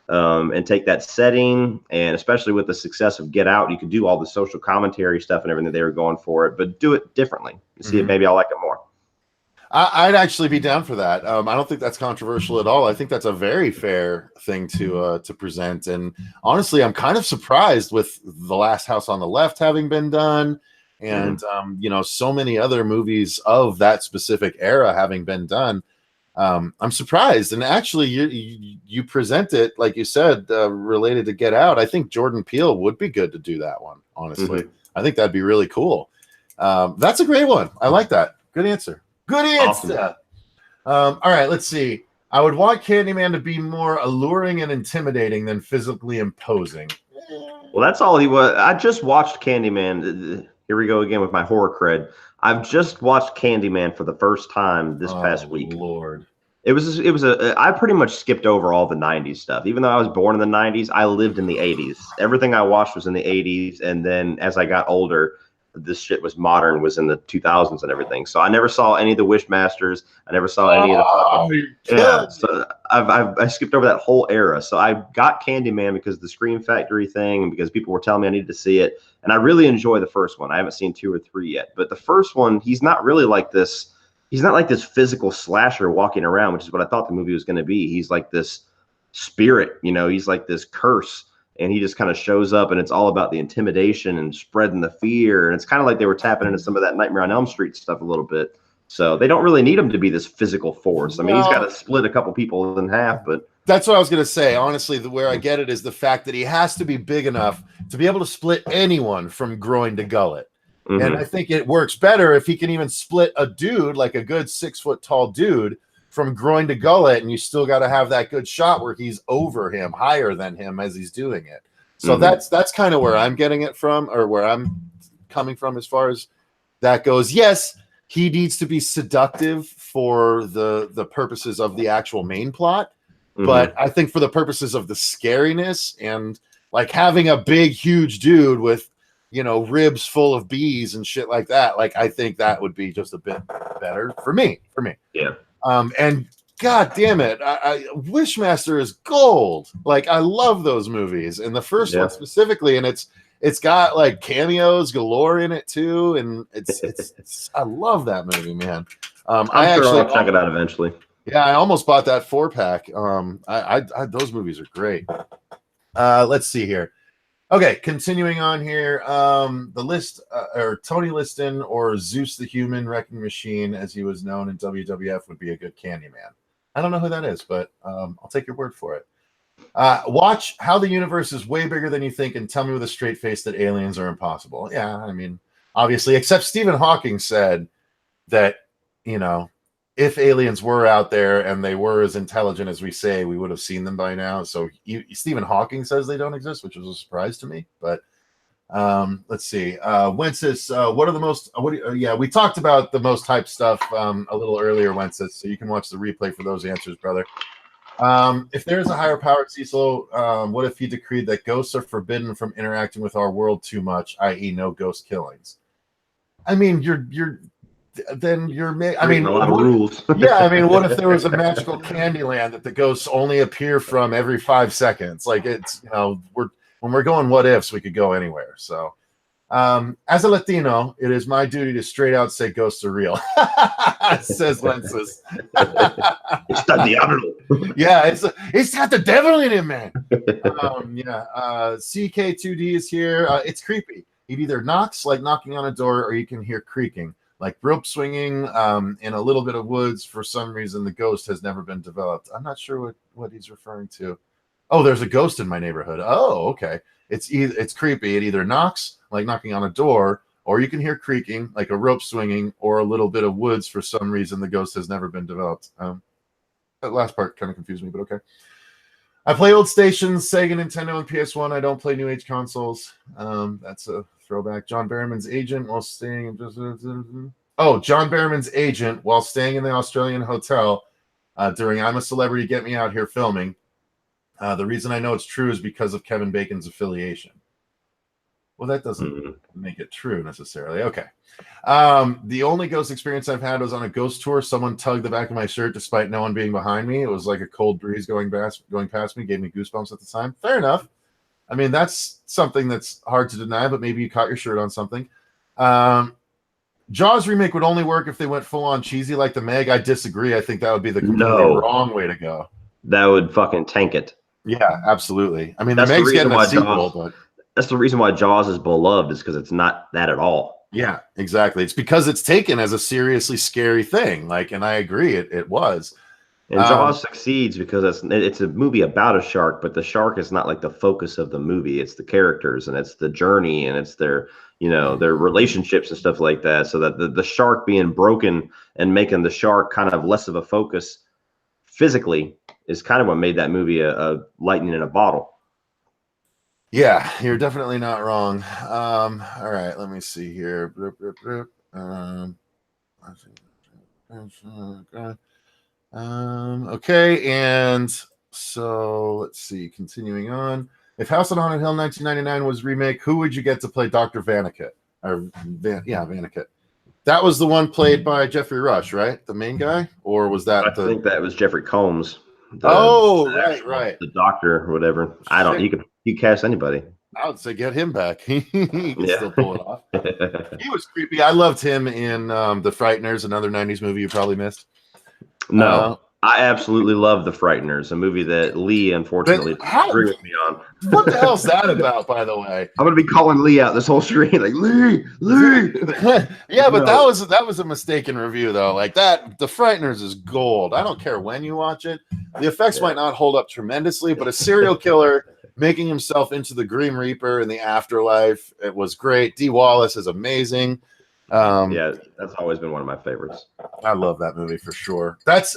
and take that setting, and especially with the success of Get Out, you could do all the social commentary stuff and everything they were going for it, but do it differently. See if maybe I'll like it more. I'd actually be down for that. I don't think that's controversial at all. I think that's a very fair thing to present. And honestly, I'm kind of surprised with The Last House on the Left having been done, and so many other movies of that specific era having been done. I'm surprised. And actually, you present it, like you said, related to Get Out. I think Jordan Peele would be good to do that one. Honestly, I think that'd be really cool. That's a great one. I like that. Good answer. Good answer. Awesome. All right, let's see. I would want Candyman to be more alluring and intimidating than physically imposing. Well, that's all he was. I just watched Candyman. Here we go again with my horror cred. I've just watched Candyman for the first time this past week. Lord. I pretty much skipped over all the 90s stuff. Even though I was born in the 90s, I lived in the 80s. Everything I watched was in the 80s. And then as I got older, this shit was in the 2000s and everything. So I never saw any of the Wishmasters. I never saw any of the So I skipped over that whole era. So I got Candyman because of the Scream Factory thing, and because people were telling me I needed to see it. And I really enjoy the first one. I haven't seen 2 or 3 yet, but the first one, he's not really like this. He's not like this physical slasher walking around, which is what I thought the movie was going to be. He's like this spirit, he's like this curse. And he just kind of shows up, and it's all about the intimidation and spreading the fear. And it's kind of like they were tapping into some of that Nightmare on Elm Street stuff a little bit. So they don't really need him to be this physical force. I mean, he's got to split a couple people in half, but that's what I was going to say. Honestly, where I get it is the fact that he has to be big enough to be able to split anyone from groin to gullet. And I think it works better if he can even split a dude, like a good 6 foot tall dude, from groin to gullet, and you still got to have that good shot where he's over him, higher than him as he's doing it. So that's kind of where I'm getting it from, or where I'm coming from as far as that goes. Yes, he needs to be seductive for the purposes of the actual main plot, but I think for the purposes of the scariness and like having a big, huge dude with ribs full of bees and shit like that, like I think that would be just a bit better for me. Yeah. And God damn it, Wishmaster is gold. Like I love those movies, and the first one specifically, and it's got like cameos galore in it too, and it's I love that movie, man. I'm sure I'll check it out eventually. Yeah, I almost bought that 4-pack. I those movies are great. Let's see here. Okay, continuing on here. The list, or Tony Liston, or Zeus the Human Wrecking Machine, as he was known in WWF, would be a good Candyman. I don't know who that is, but I'll take your word for it. Watch How the Universe is Way Bigger Than You Think and tell me with a straight face that aliens are impossible. Yeah, I mean, obviously, except Stephen Hawking said that, you know, if aliens were out there and they were as intelligent as we say, we would have seen them by now. So Stephen Hawking says they don't exist, which was a surprise to me. But let's see. Wences, what are the most? Yeah, we talked about the most hyped stuff a little earlier, Wences. So you can watch the replay for those answers, brother. If there's a higher power, Cecil, what if he decreed that ghosts are forbidden from interacting with our world too much, i.e., no ghost killings? I mean, I mean, a lot of rules. Yeah, I mean, what if there was a magical Candyland that the ghosts only appear from every 5 seconds? Like, it's, you know, when we're going what ifs, we could go anywhere. So, as a Latino, it is my duty to straight out say ghosts are real, says Lenses. It's the diablo. Yeah, it's got the devil in it, man. CK2D is here. It's creepy. It either knocks, like knocking on a door, or you can hear creaking, like rope swinging in a little bit of woods. For some reason, the ghost has never been developed. I'm not sure what he's referring to. Oh, there's a ghost in my neighborhood. Oh, okay. It's creepy. It either knocks, like knocking on a door, or you can hear creaking, like a rope swinging, or a little bit of woods. For some reason, the ghost has never been developed. That last part kind of confused me, but okay. I play old stations, Sega, Nintendo, and PS1. I don't play new age consoles. That's a throwback. John Barrowman's agent while staying. John Barrowman's agent while staying in the Australian hotel during I'm a Celebrity, Get Me Out Here filming. The reason I know it's true is because of Kevin Bacon's affiliation. Well, that doesn't make it true necessarily. Okay. The only ghost experience I've had was on a ghost tour. Someone tugged the back of my shirt despite no one being behind me. It was like a cold breeze going past me, gave me goosebumps at the time. Fair enough. I mean, that's something that's hard to deny, but maybe you caught your shirt on something. Jaws remake would only work if they went full on cheesy like the Meg. I disagree. I think that would be the completely wrong way to go. That would fucking tank it. Yeah, absolutely. I mean, the Meg's getting a sequel, but that's the reason why Jaws is beloved, is because it's not that at all. Yeah, exactly. It's because it's taken as a seriously scary thing. Like, and I agree, it was. And Jaws succeeds because it's a movie about a shark, but the shark is not like the focus of the movie. It's the characters and it's the journey and it's their, you know, their relationships and stuff like that. So that the shark being broken and making the shark kind of less of a focus physically is kind of what made that movie a lightning in a bottle. Yeah, you're definitely not wrong. All right, let me see here. Okay, and so let's see. Continuing on, if House on Haunted Hill 1999 was remake, who would you get to play Dr. Vaniket? Vaniket. That was the one played by Jeffrey Rush, right? The main guy, or was that? I think that was Jeffrey Combs. Right. The doctor or whatever. I don't. You cast anybody. I would say get him back. He can still pull it off. He was creepy. I loved him in The Frighteners, another 90s movie you probably missed. No, I absolutely love The Frighteners, a movie that Lee unfortunately disagreed with me on. What the hell's that about, by the way? I'm gonna be calling Lee out this whole screen, like Lee. Yeah, but that was a mistaken review though. Like that, The Frighteners is gold. I don't care when you watch it. The effects might not hold up tremendously, but a serial killer making himself into the Grim Reaper in the afterlife, it was great. Dee Wallace is amazing. Yeah, that's always been one of my favorites. I love that movie for sure. That's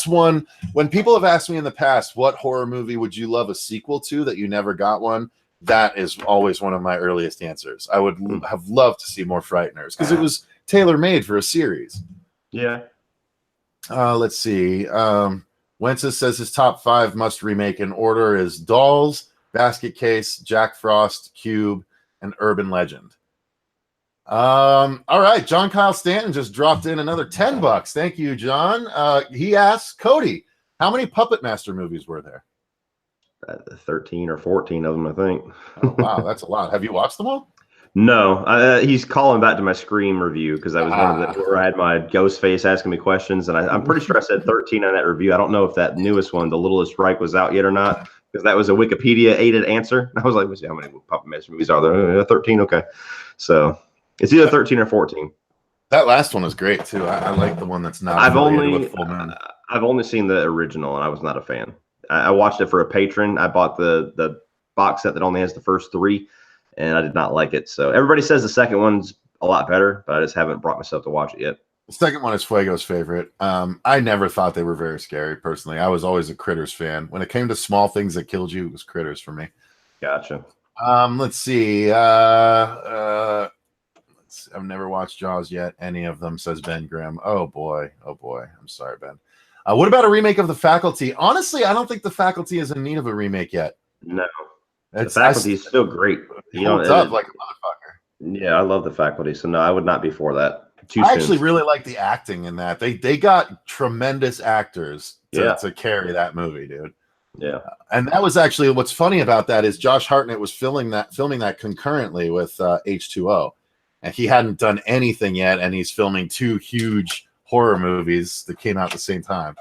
one, when people have asked me in the past, what horror movie would you love a sequel to that you never got one? That is always one of my earliest answers. I would have loved to see more Frighteners because it was tailor-made for a series. Yeah. Let's see. Wences says his top 5 must remake in order is Dolls, Basket Case, Jack Frost, Cube, and Urban Legend. All right, John Kyle Stanton just dropped in another $10. Thank you, John. He asks, Cody, how many Puppet Master movies were there? 13 or 14 of them, I think. Oh, wow, that's a lot. Have you watched them all? No, he's calling back to my Scream review because that was one of the where I had my ghost face asking me questions, and I'm pretty sure I said 13 on that review. I don't know if that newest one, The Littlest Reich, was out yet or not, because that was a Wikipedia aided answer. I was like, let's see how many Puppet Master movies are there? 13, okay. So it's either 13 or 14. That last one is great too. I like the one that's not. I've only seen the original, and I was not a fan. I watched it for a patron. I bought the box set that only has the first 3. And I did not like it. So everybody says the second one's a lot better, but I just haven't brought myself to watch it yet. The second one is Fuego's favorite. I never thought they were very scary, personally. I was always a Critters fan. When it came to small things that killed you, it was Critters for me. Gotcha. Let's see. I've never watched Jaws yet. Any of them, says Ben Grimm. Oh boy. I'm sorry, Ben. What about a remake of The Faculty? Honestly, I don't think The Faculty is in need of a remake yet. No. The Faculty is still great. It holds up like a motherfucker. Yeah, I love The Faculty. So no, I would not be for that. I actually really like the acting in that. They got tremendous actors to carry that movie, dude. Yeah. And that was actually what's funny about that is Josh Hartnett was filming that concurrently with H2O. And he hadn't done anything yet, and he's filming 2 huge horror movies that came out at the same time.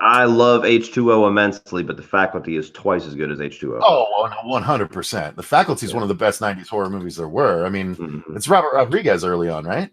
I love H2O immensely, but The Faculty is twice as good as H2O. Oh, 100%. The Faculty is one of the best 90s horror movies there were. I mean, it's Robert Rodriguez early on, right?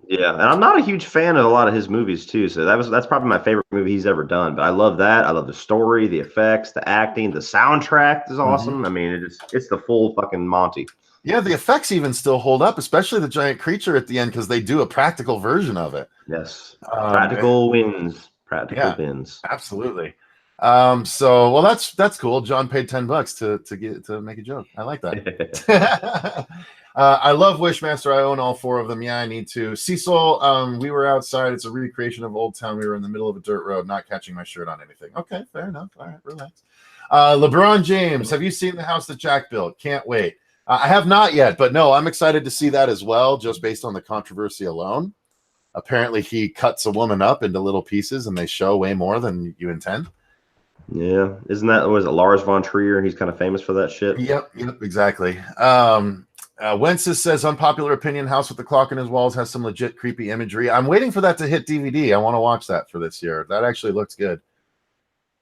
Yeah, and I'm not a huge fan of a lot of his movies too. So that's probably my favorite movie he's ever done. But I love that. I love the story, the effects, the acting, the soundtrack is awesome. I mean, it's the full fucking Monty. Yeah, the effects even still hold up, especially the giant creature at the end because they do a practical version of it. Yes, practical wins. Practical wins. Absolutely. So that's cool. John paid $10 to make a joke. I like that. I love Wishmaster. I own all 4 of them. Yeah, I need to. Cecil, we were outside. It's a recreation of Old Town. We were in the middle of a dirt road, not catching my shirt on anything. Okay, fair enough. All right, relax. LeBron James, have you seen the house that Jack built? Can't wait. I have not yet, but no, I'm excited to see that as well, just based on the controversy alone. Apparently, he cuts a woman up into little pieces, and they show way more than you intend. Yeah, was it Lars von Trier? He's kind of famous for that shit. Yep, exactly. Wences says, unpopular opinion, House with the Clock in His Walls has some legit creepy imagery. I'm waiting for that to hit DVD. I want to watch that for this year. That actually looks good.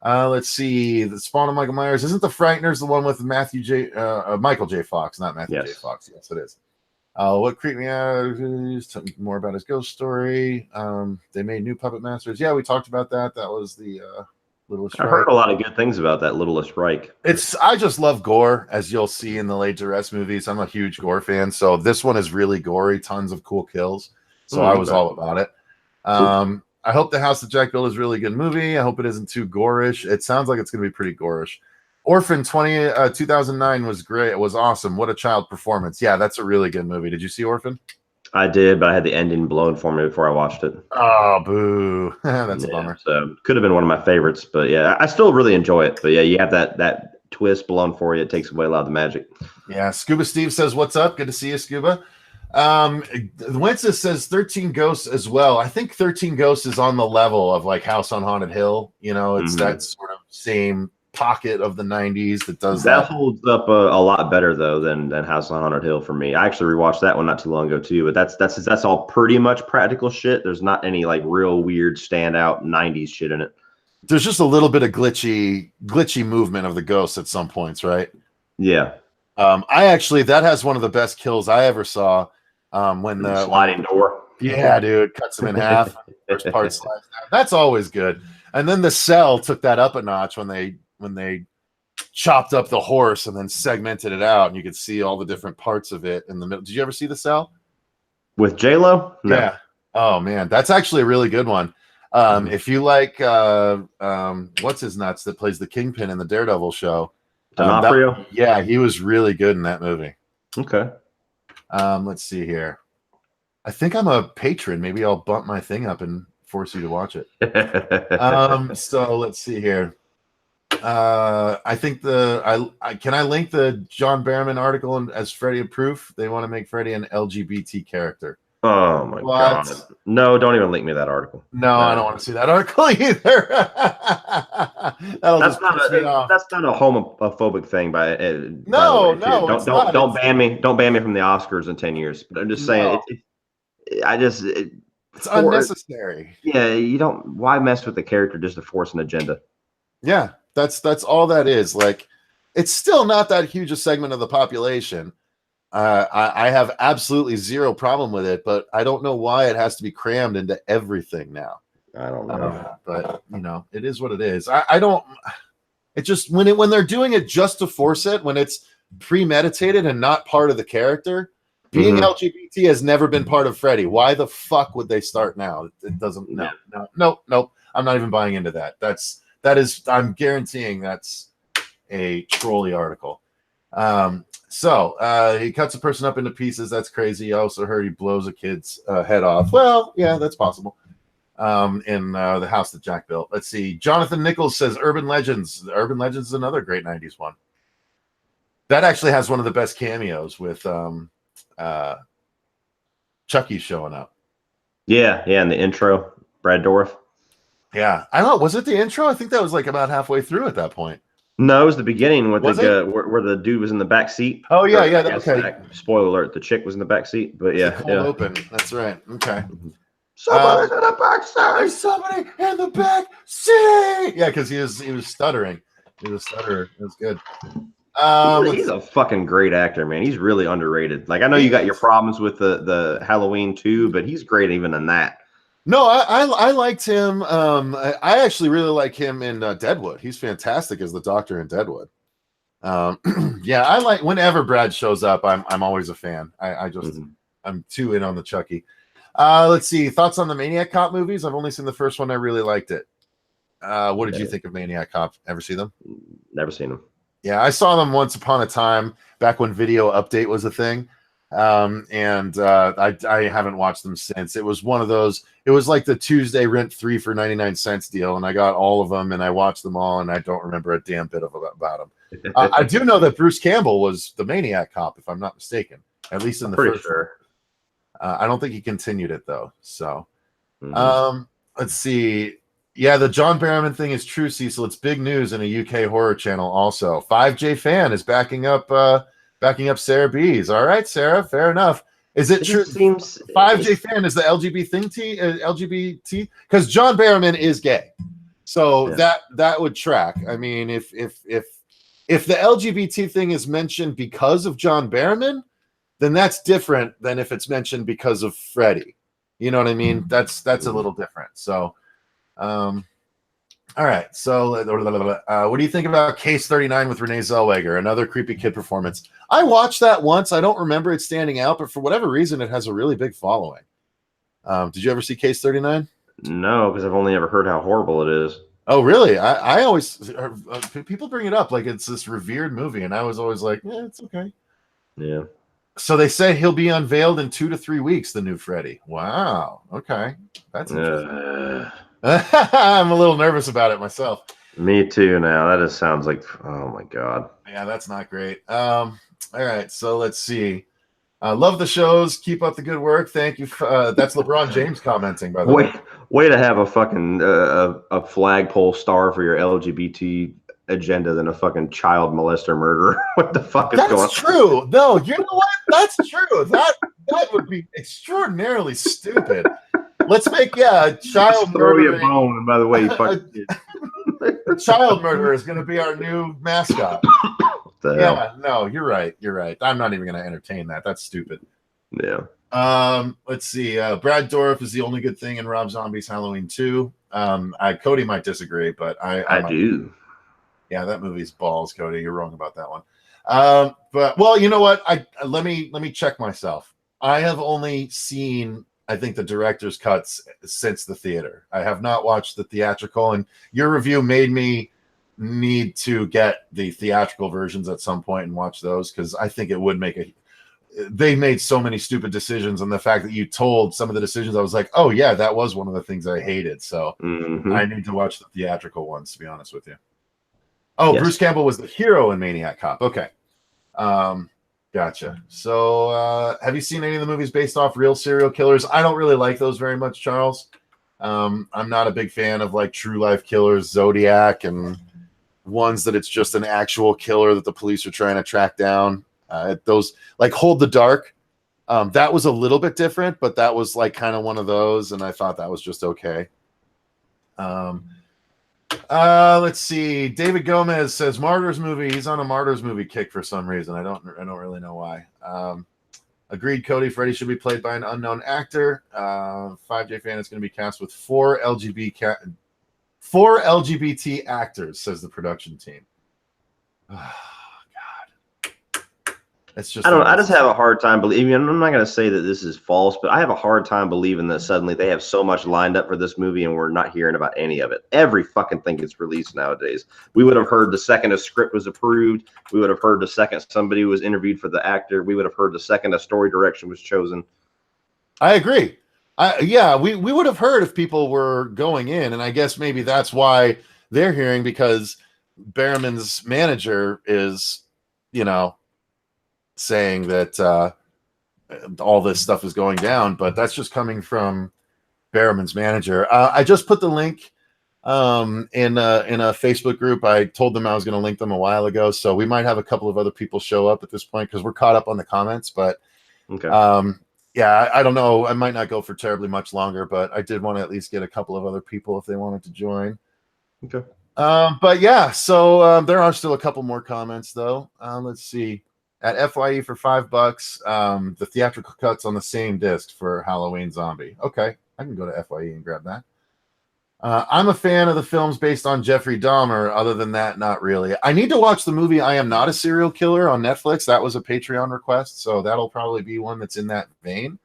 Let's see. The Spawn of Michael Myers. Isn't The Frighteners the one with Michael J. Fox, not Matthew J. Fox? Yes, it is. What creeped me out is more about his ghost story. They made new Puppet Masters. Yeah, we talked about that. That was the Littlest Reich. I heard a lot of good things about that Littlest Reich. I just love gore, as you'll see in the Laid to Rest movies. I'm a huge gore fan, so this one is really gory, tons of cool kills. So I was all about it. I hope The House that Jack Built is a really good movie. I hope it isn't too gorish. It sounds like it's going to be pretty gorish. Orphan 2009 was great. It was awesome. What a child performance. Yeah, that's a really good movie. Did you see Orphan? I did, but I had the ending blown for me before I watched it. Oh, boo. That's a bummer. So could have been one of my favorites, but yeah, I still really enjoy it. But yeah, you have that twist blown for you. It takes away a lot of the magic. Yeah, Scuba Steve says, what's up? Good to see you, Scuba. Wences says 13 Ghosts as well. I think 13 Ghosts is on the level of like House on Haunted Hill. You know, it's that sort of same pocket of the 90s that does that. Holds up a lot better though than House on Haunted Hill for me. I actually rewatched that one not too long ago too, but that's all pretty much practical shit. There's not any like real weird standout 90s shit in it. There's just a little bit of glitchy movement of the ghosts at some points, right? Yeah. That has one of the best kills I ever saw. When the sliding door. Yeah, dude, cuts them in half. First part slides down. That's always good. And then The Cell took that up a notch when they chopped up the horse and then segmented it out, and you could see all the different parts of it in the middle. Did you ever see The Cell with J-Lo? No. Yeah. Oh man, that's actually a really good one. If you like, what's his nuts that plays the Kingpin in the Daredevil show? D'Onofrio? Yeah, he was really good in that movie. Okay. Let's see here. I think I'm a patron. Maybe I'll bump my thing up and force you to watch it. So let's see here. I think can I link the John Barrowman article as Freddy a proof? They want to make Freddy an LGBT character. Oh my god! No, don't even link me that article. No, I don't want to see that article either. That's not a homophobic thing by no. Don't ban me. Don't ban me from the Oscars in 10 years. But I'm just saying, it's unnecessary. Yeah, you don't. Why mess with the character just to force an agenda? Yeah, that's all that is. Like, it's still not that huge a segment of the population. I have absolutely zero problem with it, but I don't know why it has to be crammed into everything now. I don't know. But it is what it is. I don't. It just when they're doing it just to force it, when it's premeditated and not part of the character, Being LGBT has never been part of Freddy. Why the fuck would they start now? It doesn't. No. I'm not even buying into that. That is. I'm guaranteeing that's a trolley article. So he cuts a person up into pieces. That's crazy. I also heard he blows a kid's head off. Well, yeah, that's possible. In the house that Jack built. Let's see. Jonathan Nichols says Urban Legends. Urban Legends is another great 90s one. That actually has one of the best cameos with Chucky showing up. Yeah, in the intro, Brad Dourif. Yeah, I don't know. Was it the intro? I think that was like about halfway through at that point. No, it was the beginning with Was where the dude was in the back seat. Oh yeah, okay. Spoiler alert: the chick was in the back seat, but yeah, open. That's right. Okay. Somebody's in the back seat. There's somebody in the back seat. Yeah, because he was stuttering. He was a stutterer. It was good. He's a fucking great actor, man. He's really underrated. Like I know you got your problems with the Halloween too, but he's great even in that. No, I liked him. I actually really like him in Deadwood. He's fantastic as the Doctor in Deadwood. Yeah, I like whenever Brad shows up. I'm always a fan. I just I'm too in on the Chucky. Let's see thoughts on the Maniac Cop movies. I've only seen the first one. I really liked it. What did you think of Maniac Cop? Ever see them? Never seen them. Yeah, I saw them once upon a time back when Video Update was a thing. And I haven't watched them since. It was one of those. It was like the Tuesday rent 3 for 99 cents deal, and I got all of them and I watched them all, and I don't remember a damn bit about them. I do know that Bruce Campbell was the Maniac Cop, if I'm not mistaken, at least in the first. Sure. I don't think he continued it though. So, let's see. Yeah, the John Barrowman thing is true, Cecil. It's big news in a UK horror channel. Also, 5J fan is backing up Sarah B's. All right, Sarah, fair enough. Is it true? Seems 5J fan is the LGBT because John Barrowman is gay, so that would track. I mean, if the LGBT thing is mentioned because of John Barrowman, then that's different than if it's mentioned because of Freddy. You know what I mean? That's a little different. So. All right. So, what do you think about Case 39 with Renee Zellweger? Another creepy kid performance. I watched that once. I don't remember it standing out, but for whatever reason, it has a really big following. Did you ever see Case 39? No, because I've only ever heard how horrible it is. Oh, really? I always people bring it up like it's this revered movie, and I was always like, yeah, it's okay. Yeah. So they say he'll be unveiled in 2 to 3 weeks. The new Freddy. Wow. Okay, that's interesting. I'm a little nervous about it myself. Me too. Now that just sounds like, oh my god. Yeah, that's not great. All right, so let's see. Love the shows. Keep up the good work. Thank you. That's LeBron James commenting, by the way. Way to have a fucking a flagpole star for your LGBT agenda than a fucking child molester murderer. What the fuck is going on? That's true. No, you know what? That's true. That would be extraordinarily stupid. Let's make child murderer. And by the way, the child murderer is going to be our new mascot. No, you're right. You're right. I'm not even going to entertain that. That's stupid. Yeah. Let's see. Brad Dourif is the only good thing in Rob Zombie's Halloween 2. Cody might disagree, but I do. Yeah, that movie's balls, Cody. You're wrong about that one. But well, you know what? Let me check myself. I have only seen, I think, the director's cuts since the theater. I have not watched the theatrical, and your review made me need to get the theatrical versions at some point and watch those, because I think it would make they made so many stupid decisions, and the fact that you told some of the decisions, I was like, oh yeah, that was one of the things I hated. So I need to watch the theatrical ones, to be honest with you. Oh, yes. Bruce Campbell was the hero in Maniac Cop. Okay. Gotcha. So have you seen any of the movies based off real serial killers? I don't really like those very much, Charles. I'm not a big fan of like True Life Killers, Zodiac, and ones that it's just an actual killer that the police are trying to track down. Those like Hold the Dark. That was a little bit different, but that was like kind of one of those, and I thought that was just okay. Let's see. David Gomez says Martyrs movie. He's on a Martyrs movie kick for some reason. I don't really know why. Agreed, Cody. Freddy should be played by an unknown actor. 5J fan is going to be cast with four LGBT actors, says the production team. Oh, God. It's just I don't know. I not just have a hard time believing. I'm not going to say that this is false, but I have a hard time believing that suddenly they have so much lined up for this movie and we're not hearing about any of it. Every fucking thing gets released nowadays. We would have heard the second a script was approved. We would have heard the second somebody was interviewed for the actor. We would have heard the second a story direction was chosen. I agree. We would have heard if people were going in, and I guess maybe that's why they're hearing, because Berriman's manager is, saying that all this stuff is going down, but that's just coming from Berriman's manager. I just put the link in a Facebook group. I told them I was going to link them a while ago, so we might have a couple of other people show up at this point because we're caught up on the comments. But okay. I don't know. I might not go for terribly much longer, but I did want to at least get a couple of other people if they wanted to join. Okay. But yeah, so there are still a couple more comments though. Let's see. At FYE for $5, the theatrical cut's on the same disc for Halloween Zombie. Okay, I can go to FYE and grab that. I'm a fan of the films based on Jeffrey Dahmer. Other than that, not really. I need to watch the movie I Am Not a Serial Killer on Netflix. That was a Patreon request, so that'll probably be one that's in that vein.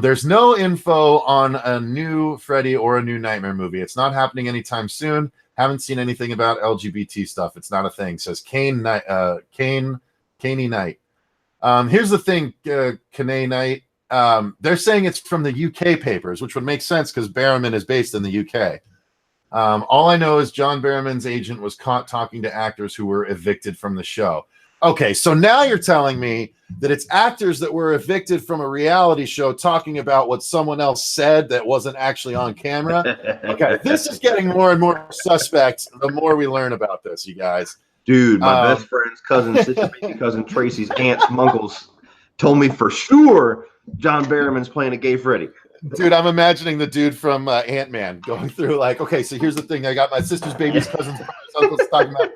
There's no info on a new Freddy or a new Nightmare movie. It's not happening anytime soon. Haven't seen anything about LGBT stuff. It's not a thing, says Caney Knight. Here's the thing, Caney Knight. They're saying it's from the UK papers, which would make sense because Berriman is based in the UK. All I know is John Berriman's agent was caught talking to actors who were evicted from the show. Okay, so now you're telling me that it's actors that were evicted from a reality show talking about what someone else said that wasn't actually on camera. Okay, this is getting more and more suspect the more we learn about this, you guys. Dude, my best friend's cousin, sister, baby cousin Tracy's aunts and uncles told me for sure John Berriman's playing a gay Freddy. Dude, I'm imagining the dude from Ant-Man going through like, okay, so here's the thing. I got my sister's baby's cousin's uncles talking about.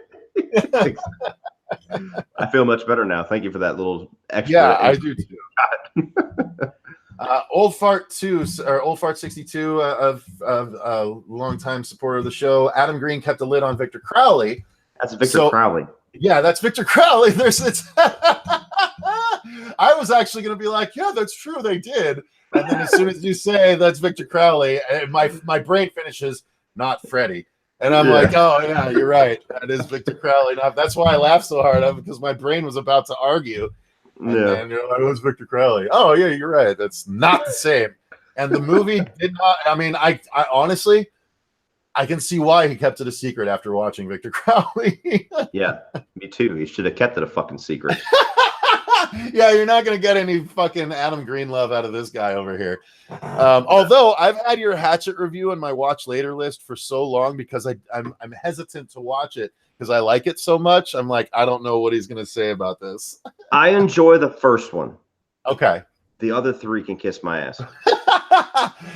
I feel much better now. Thank you for that little extra. Yeah, I do too. Old Fart 2 or Old Fart 62 of longtime supporter of the show. Adam Green kept a lid on Victor Crowley. That's Victor Crowley. Yeah, that's Victor Crowley. I was actually going to be like, yeah, that's true. They did. And then as soon as you say that's Victor Crowley, my brain finishes, not Freddy. And I'm like, oh, yeah, you're right. That is Victor Crowley. That's why I laughed so hard, because my brain was about to argue. And then you're like, who's Victor Crowley? Oh, yeah, you're right. That's not the same. And the movie did not, I honestly, I can see why he kept it a secret after watching Victor Crowley. Yeah, me too. He should have kept it a fucking secret. Yeah, you're not going to get any fucking Adam Green love out of this guy over here. Although I've had your Hatchet review on my watch later list for so long because I'm hesitant to watch it because I like it so much. I'm like, I don't know what he's going to say about this. I enjoy the first one. Okay. The other three can kiss my ass.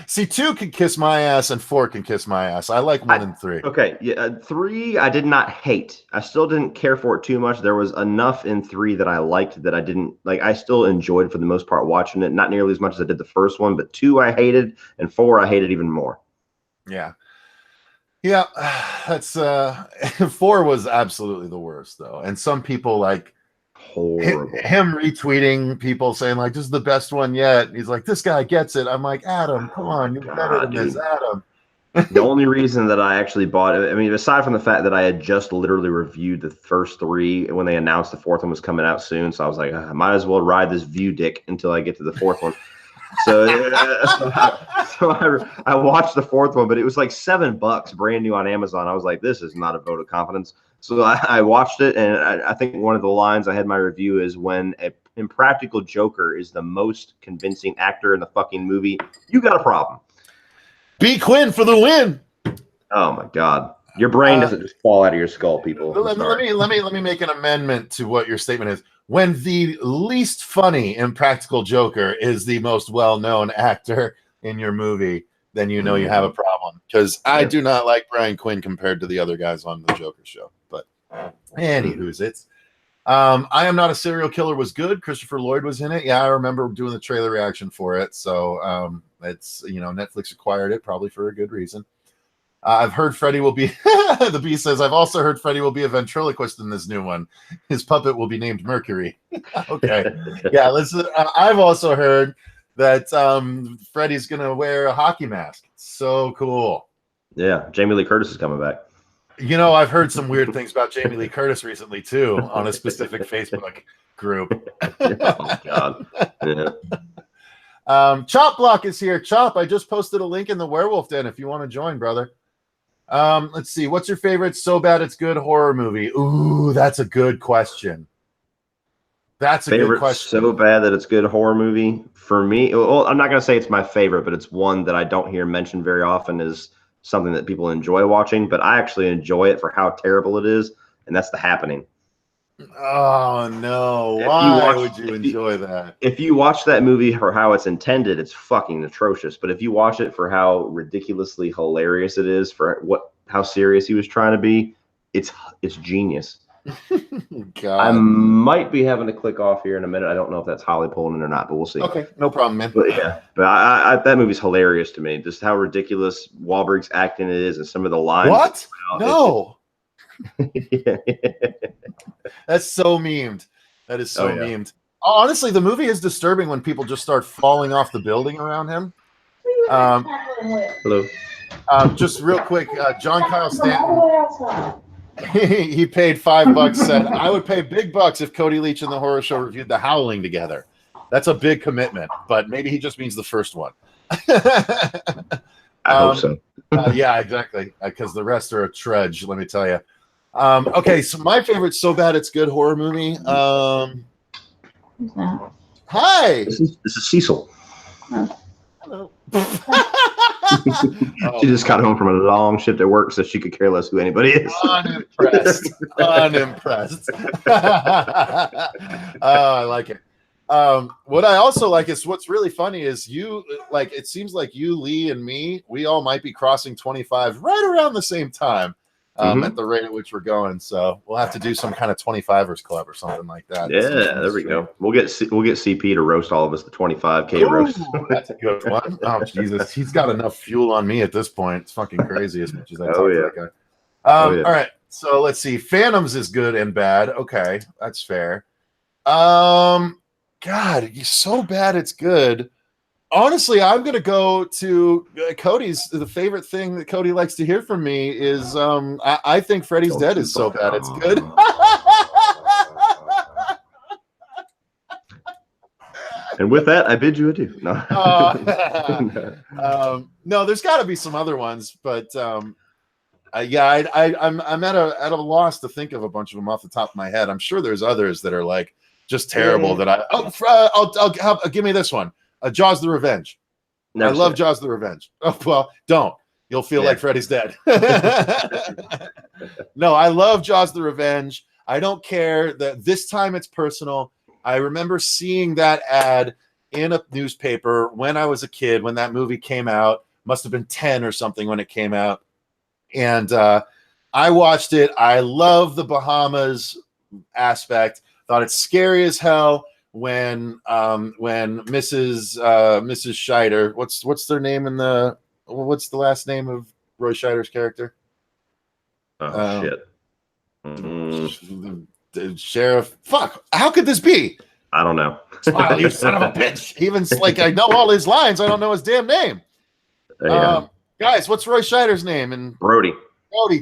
See, 2 can kiss my ass and 4 can kiss my ass. I like 1 and 3. Okay, yeah, 3 I did not hate. I still didn't care for it too much. There was enough in 3 that I liked that I didn't like. I still enjoyed for the most part watching it, not nearly as much as I did the first one. But 2 I hated, and 4 I hated even more. Yeah, that's 4 was absolutely the worst though, and some people like. Horrible. Him retweeting people saying like this is the best one yet. He's like, this guy gets it. I'm like, Adam, come on, you're better than this, Adam. The only reason that I actually bought it, aside from the fact that I had just literally reviewed the first 3 when they announced the 4th one was coming out soon, so I was like, I might as well ride this view dick until I get to the 4th one. So I watched the 4th one, but it was like $7 brand new on Amazon. I was like, this is not a vote of confidence. So I watched it, and I think one of the lines I had in my review is when an impractical Joker is the most convincing actor in the fucking movie, you got a problem. B. Quinn for the win. Oh my God. Your brain doesn't just fall out of your skull, people. Let me make an amendment to what your statement is. When the least funny impractical Joker is the most well-known actor in your movie, then you know you have a problem. Because I do not like Brian Quinn compared to the other guys on the Joker show. But anywho's it's. I Am Not a Serial Killer was good. Kristopher Lloyd was in it. Yeah, I remember doing the trailer reaction for it. So it's Netflix acquired it probably for a good reason. I've heard Freddy will be. The bee says, I've also heard Freddy will be a ventriloquist in this new one. His puppet will be named Mercury. Okay. Yeah, listen. I've also heard that Freddy's going to wear a hockey mask. So cool. Yeah, Jamie Lee Curtis is coming back. You know, I've heard some weird things about Jamie Lee Curtis recently, too, on a specific Facebook group. Oh, God. Yeah. Chop Block is here. Chop, I just posted a link in the Werewolf Den if you want to join, brother. Let's see. What's your favorite so bad it's good horror movie? Ooh, that's a good question. That's a good question. So bad that it's good horror movie for me. Well, I'm not going to say it's my favorite, but it's one that I don't hear mentioned very often as something that people enjoy watching, but I actually enjoy it for how terrible it is, and that's The Happening. Oh, no. Why would you enjoy that? If you watch that movie for how it's intended, it's fucking atrocious. But if you watch it for how ridiculously hilarious it is, for how serious he was trying to be, it's genius. God. I might be having to click off here in a minute. I don't know if that's Holly pulling in or not, but we'll see. Okay, no problem, man. But yeah, but that movie's hilarious to me. Just how ridiculous Wahlberg's acting is, and some of the lines. What? No. Yeah. That's so memed. That is so memed. Honestly, the movie is disturbing when people just start falling off the building around him. Hello. Just real quick, John Kyle Stanton. He paid $5. Said, I would pay big bucks if Cody Leach and the Horror Show reviewed The Howling together. That's a big commitment, but maybe he just means the first one. I hope so. Yeah, exactly. Because the rest are a trudge, let me tell you. Okay, so my favorite so bad it's good horror movie. Who's that? Hi. This is Cecil. Oh. Hello. She just got home from a long shift at work, so she could care less who anybody is. Unimpressed. Unimpressed. I like it. What I also like is what's really funny is it seems like you, Lee, and me, we all might be crossing 25 right around the same time. At the rate at which we're going, so we'll have to do some kind of 25ers club or something like that. Yeah, there we go. We'll get CP to roast all of us the 25K roast. That's a good one. Oh Jesus, he's got enough fuel on me at this point. It's fucking crazy as much as I talk to that guy. All right, so let's see. Phantoms is good and bad. Okay, that's fair. God, he's so bad it's good. Honestly, I'm going to go to Cody's. The favorite thing that Cody likes to hear from me is I think Freddy's Dead is so bad it's good. And with that, I bid you adieu. No, no, there's got to be some other ones, but I'm at a loss to think of a bunch of them off the top of my head. I'm sure there's others that are like just terrible. I'll give me this one. Jaws the Revenge. I love Jaws the Revenge. Oh, well, don't. You'll feel like Freddy's dead. No, I love Jaws the Revenge. I don't care that this time it's personal. I remember seeing that ad in a newspaper when I was a kid, when that movie came out. Must have been 10 or something when it came out. And I watched it. I love the Bahamas aspect. Thought it's scary as hell. When Mrs. Scheider, what's their name what's the last name of Roy Scheider's character? Oh shit. The sheriff. Fuck. How could this be? I don't know. Smile, you son of a bitch. Even like I know all his lines, I don't know his damn name. Guys, what's Roy Scheider's name? And Brody,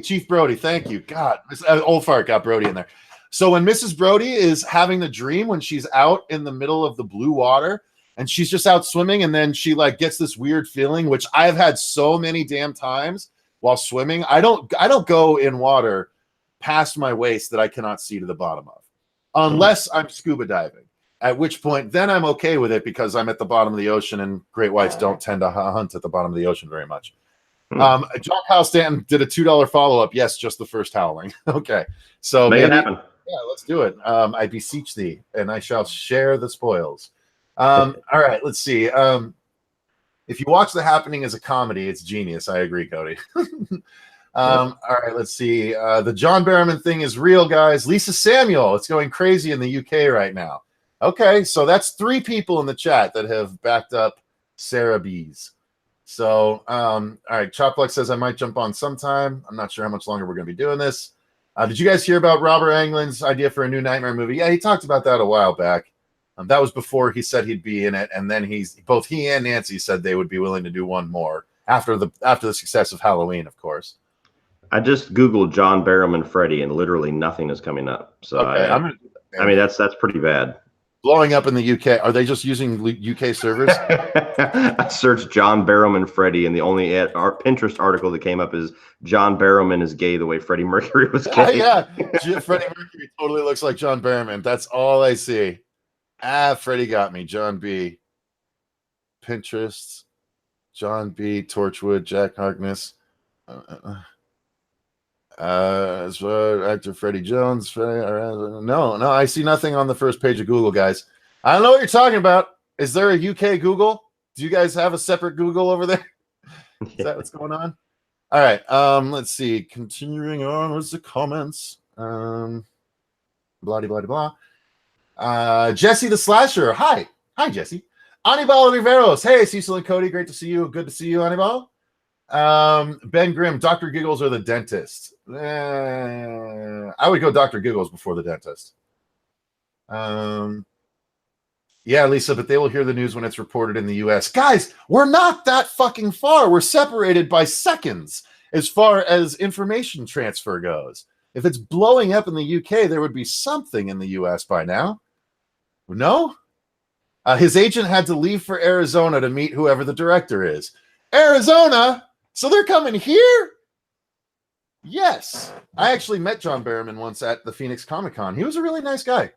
Chief Brody. Thank you. God, old fart got Brody in there. So when Mrs. Brody is having the dream when she's out in the middle of the blue water and she's just out swimming and then she like gets this weird feeling, which I've had so many damn times while swimming. I don't go in water past my waist that I cannot see to the bottom of unless I'm scuba diving, at which point then I'm okay with it because I'm at the bottom of the ocean and great whites don't tend to hunt at the bottom of the ocean very much. John Kyle Stanton did a $2 follow-up. Yes, just the first Howling. Okay. So make it happen. Yeah, let's do it. I beseech thee, and I shall share the spoils. All right, let's see. If you watch The Happening as a comedy, it's genius. I agree, Cody. All right, let's see. The John Barrowman thing is real, guys. Lisa Samuel, it's going crazy in the UK right now. Okay, so that's 3 people in the chat that have backed up Sarah Bees. So, all right. Choplex says I might jump on sometime. I'm not sure how much longer we're going to be doing this. Did you guys hear about Robert Englund's idea for a new Nightmare movie? Yeah, he talked about that a while back. That was before he said he'd be in it, and then both he and Nancy said they would be willing to do one more after the success of Halloween, of course. I just Googled John Barrowman Freddy, and literally nothing is coming up. So okay, I mean that's pretty bad. Blowing up in the UK. Are they just using UK servers? I searched John Barrowman Freddy, and the only our Pinterest article that came up is John Barrowman is gay the way Freddie Mercury was gay. Yeah, Freddie Mercury totally looks like John Barrowman. That's all I see. Freddie got me. John B. Pinterest. John B. Torchwood. Jack Harkness. Actor Freddie Jones. No, I see nothing on the first page of Google, guys. I don't know what you're talking about. Is there a UK Google? Do you guys have a separate Google over there? Is that what's going on? All right. Let's see. Continuing on with the comments. Blah blah blah. Jesse the Slasher. Hi, Jesse. Anibal Riveros. Hey, Cecil and Cody. Great to see you. Good to see you, Anibal. Ben Grimm, Dr. Giggles or the dentist? I would go Dr. Giggles before the dentist. Yeah, Lisa, but they will hear the news when it's reported in the US. Guys, we're not that fucking far. We're separated by seconds as far as information transfer goes. If it's blowing up in the UK, there would be something in the US by now. No? His agent had to leave for Arizona to meet whoever the director is. Arizona? So they're coming here? Yes. I actually met John Barrowman once at the Phoenix Comic-Con. He was a really nice guy.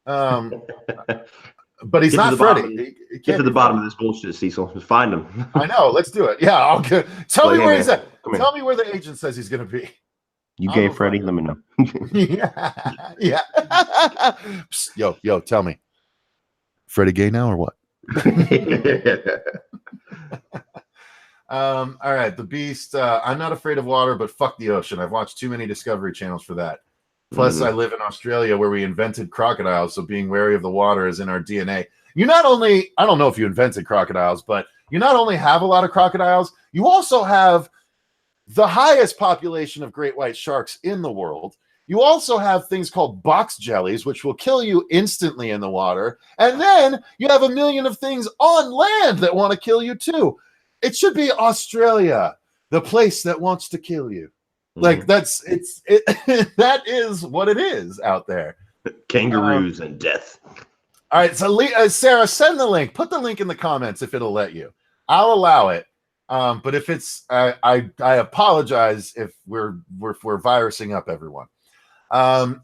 But he's not Freddy. Get to the bottom of this bullshit, Cecil. Just find him. I know. Let's do it. Yeah. I'll go. Tell me where he's at. Tell me where the agent says he's going to be. You gay Freddy? Let me know. Yeah. Psst, yo, tell me. Freddy gay now or what? All right, the Beast. I'm not afraid of water, but fuck the ocean. I've watched too many Discovery channels for that. Plus, I live in Australia where we invented crocodiles, so being wary of the water is in our DNA. You not only, I don't know if you invented crocodiles, but you not only have a lot of crocodiles, you also have the highest population of great white sharks in the world. You also have things called box jellies, which will kill you instantly in the water. And then you have a million of things on land that want to kill you too. It should be Australia, the place that wants to kill you. Like that is what it is out there. Kangaroos and death. All right, so Sarah, send the link. Put the link in the comments if it'll let you. I'll allow it. But if it's, I apologize if we're virusing up everyone.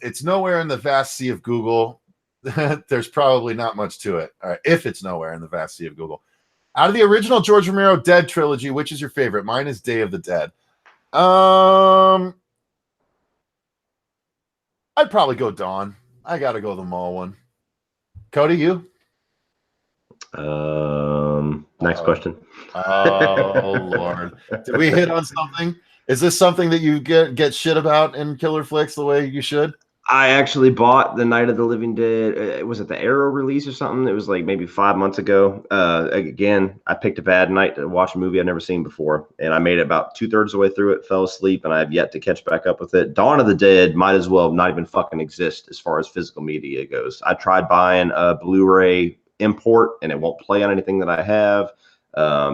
It's nowhere in the vast sea of Google. There's probably not much to it. All right, if it's nowhere in the vast sea of Google. Out of the original George Romero Dead trilogy, which is your favorite? Mine is Day of the Dead. I'd probably go Dawn. I gotta go the mall one. Cody, you? Next question. Oh Lord. Did we hit on something? Is this something that you get shit about in Killer Flicks the way you should? I actually bought the Night of the Living Dead. Was it the Arrow release or something? It was like maybe 5 months ago. Again, I picked a bad night to watch a movie I'd never seen before, and I made it about 2/3 of the way through it, fell asleep, and I have yet to catch back up with it. Dawn of the Dead might as well not even fucking exist as far as physical media goes. I tried buying a Blu-ray import, and it won't play on anything that I have.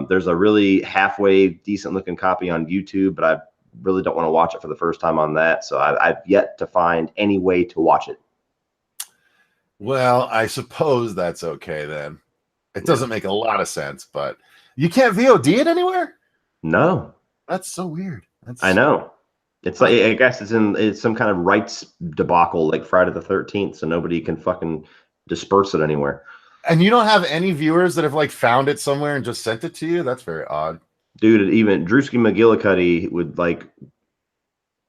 There's a really halfway decent looking copy on YouTube, but I really don't want to watch it for the first time on that. So I've yet to find any way to watch it. Well, I suppose that's okay then. It doesn't make a lot of sense, but you can't VOD it anywhere? No. That's so weird. I know. It's like, I guess it's some kind of rights debacle like Friday the 13th, so nobody can fucking disperse it anywhere. And you don't have any viewers that have like found it somewhere and just sent it to you? That's very odd. Dude, even Drewski McGillicuddy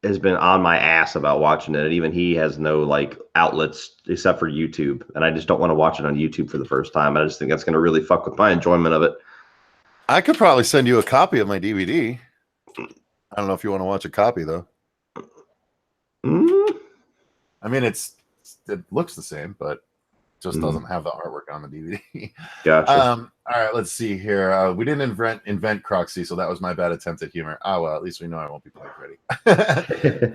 has been on my ass about watching it. And even he has no like outlets except for YouTube. And I just don't want to watch it on YouTube for the first time. I just think that's going to really fuck with my enjoyment of it. I could probably send you a copy of my DVD. I don't know if you want to watch a copy though. I mean, it looks the same, but just doesn't have the artwork on the DVD. Gotcha. All All right, let's see here. We didn't invent Croxy, so that was my bad attempt at humor. Oh, well, at least we know I won't be playing Freddy.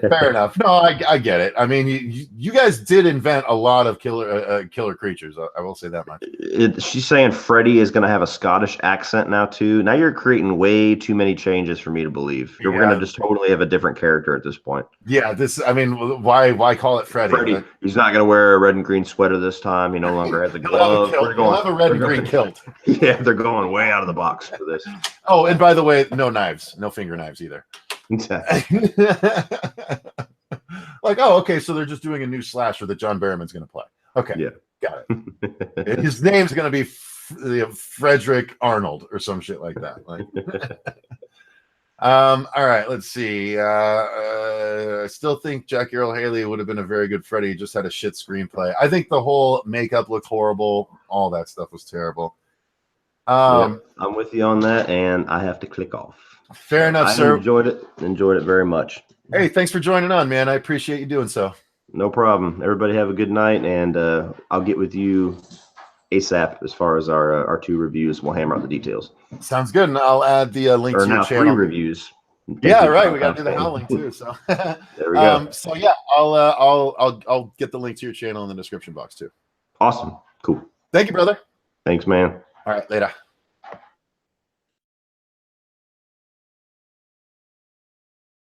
Fair enough. No, I get it. I mean, you guys did invent a lot of killer creatures. I will say that much. She's saying Freddy is going to have a Scottish accent now, too. Now you're creating way too many changes for me to believe. We're going to just totally have a different character at this point. Yeah, I mean, why call it Freddy? Freddy, he's not going to wear a red and green sweater this time. He no longer has a glove. He'll have a red and green kilt. Yeah, they're going way out of the box for this. Oh, and by the way, no knives, no finger knives either. Like, oh, okay, so they're just doing a new slasher that John Barrowman's going to play. Okay, yeah, got it. His name's going to be Frederick Arnold or some shit like that. Like, all right, let's see. I still think Jackie Earl Haley would have been a very good Freddy. He just had a shit screenplay. I think the whole makeup looked horrible. All that stuff was terrible. I'm with you on that, and I have to click off. Fair enough, sir. Enjoyed it very much. Hey, thanks for joining on, man. I appreciate you doing so. No problem. Everybody have a good night, and I'll get with you ASAP as far as our 2 reviews. We'll hammer out the details. Sounds good, and I'll add the link to your channel. 3 reviews. Yeah, right. We got to do the Howling too. So there we go. So yeah, I'll get the link to your channel in the description box too. Awesome. Cool. Thank you, brother. Thanks, man. All right, later.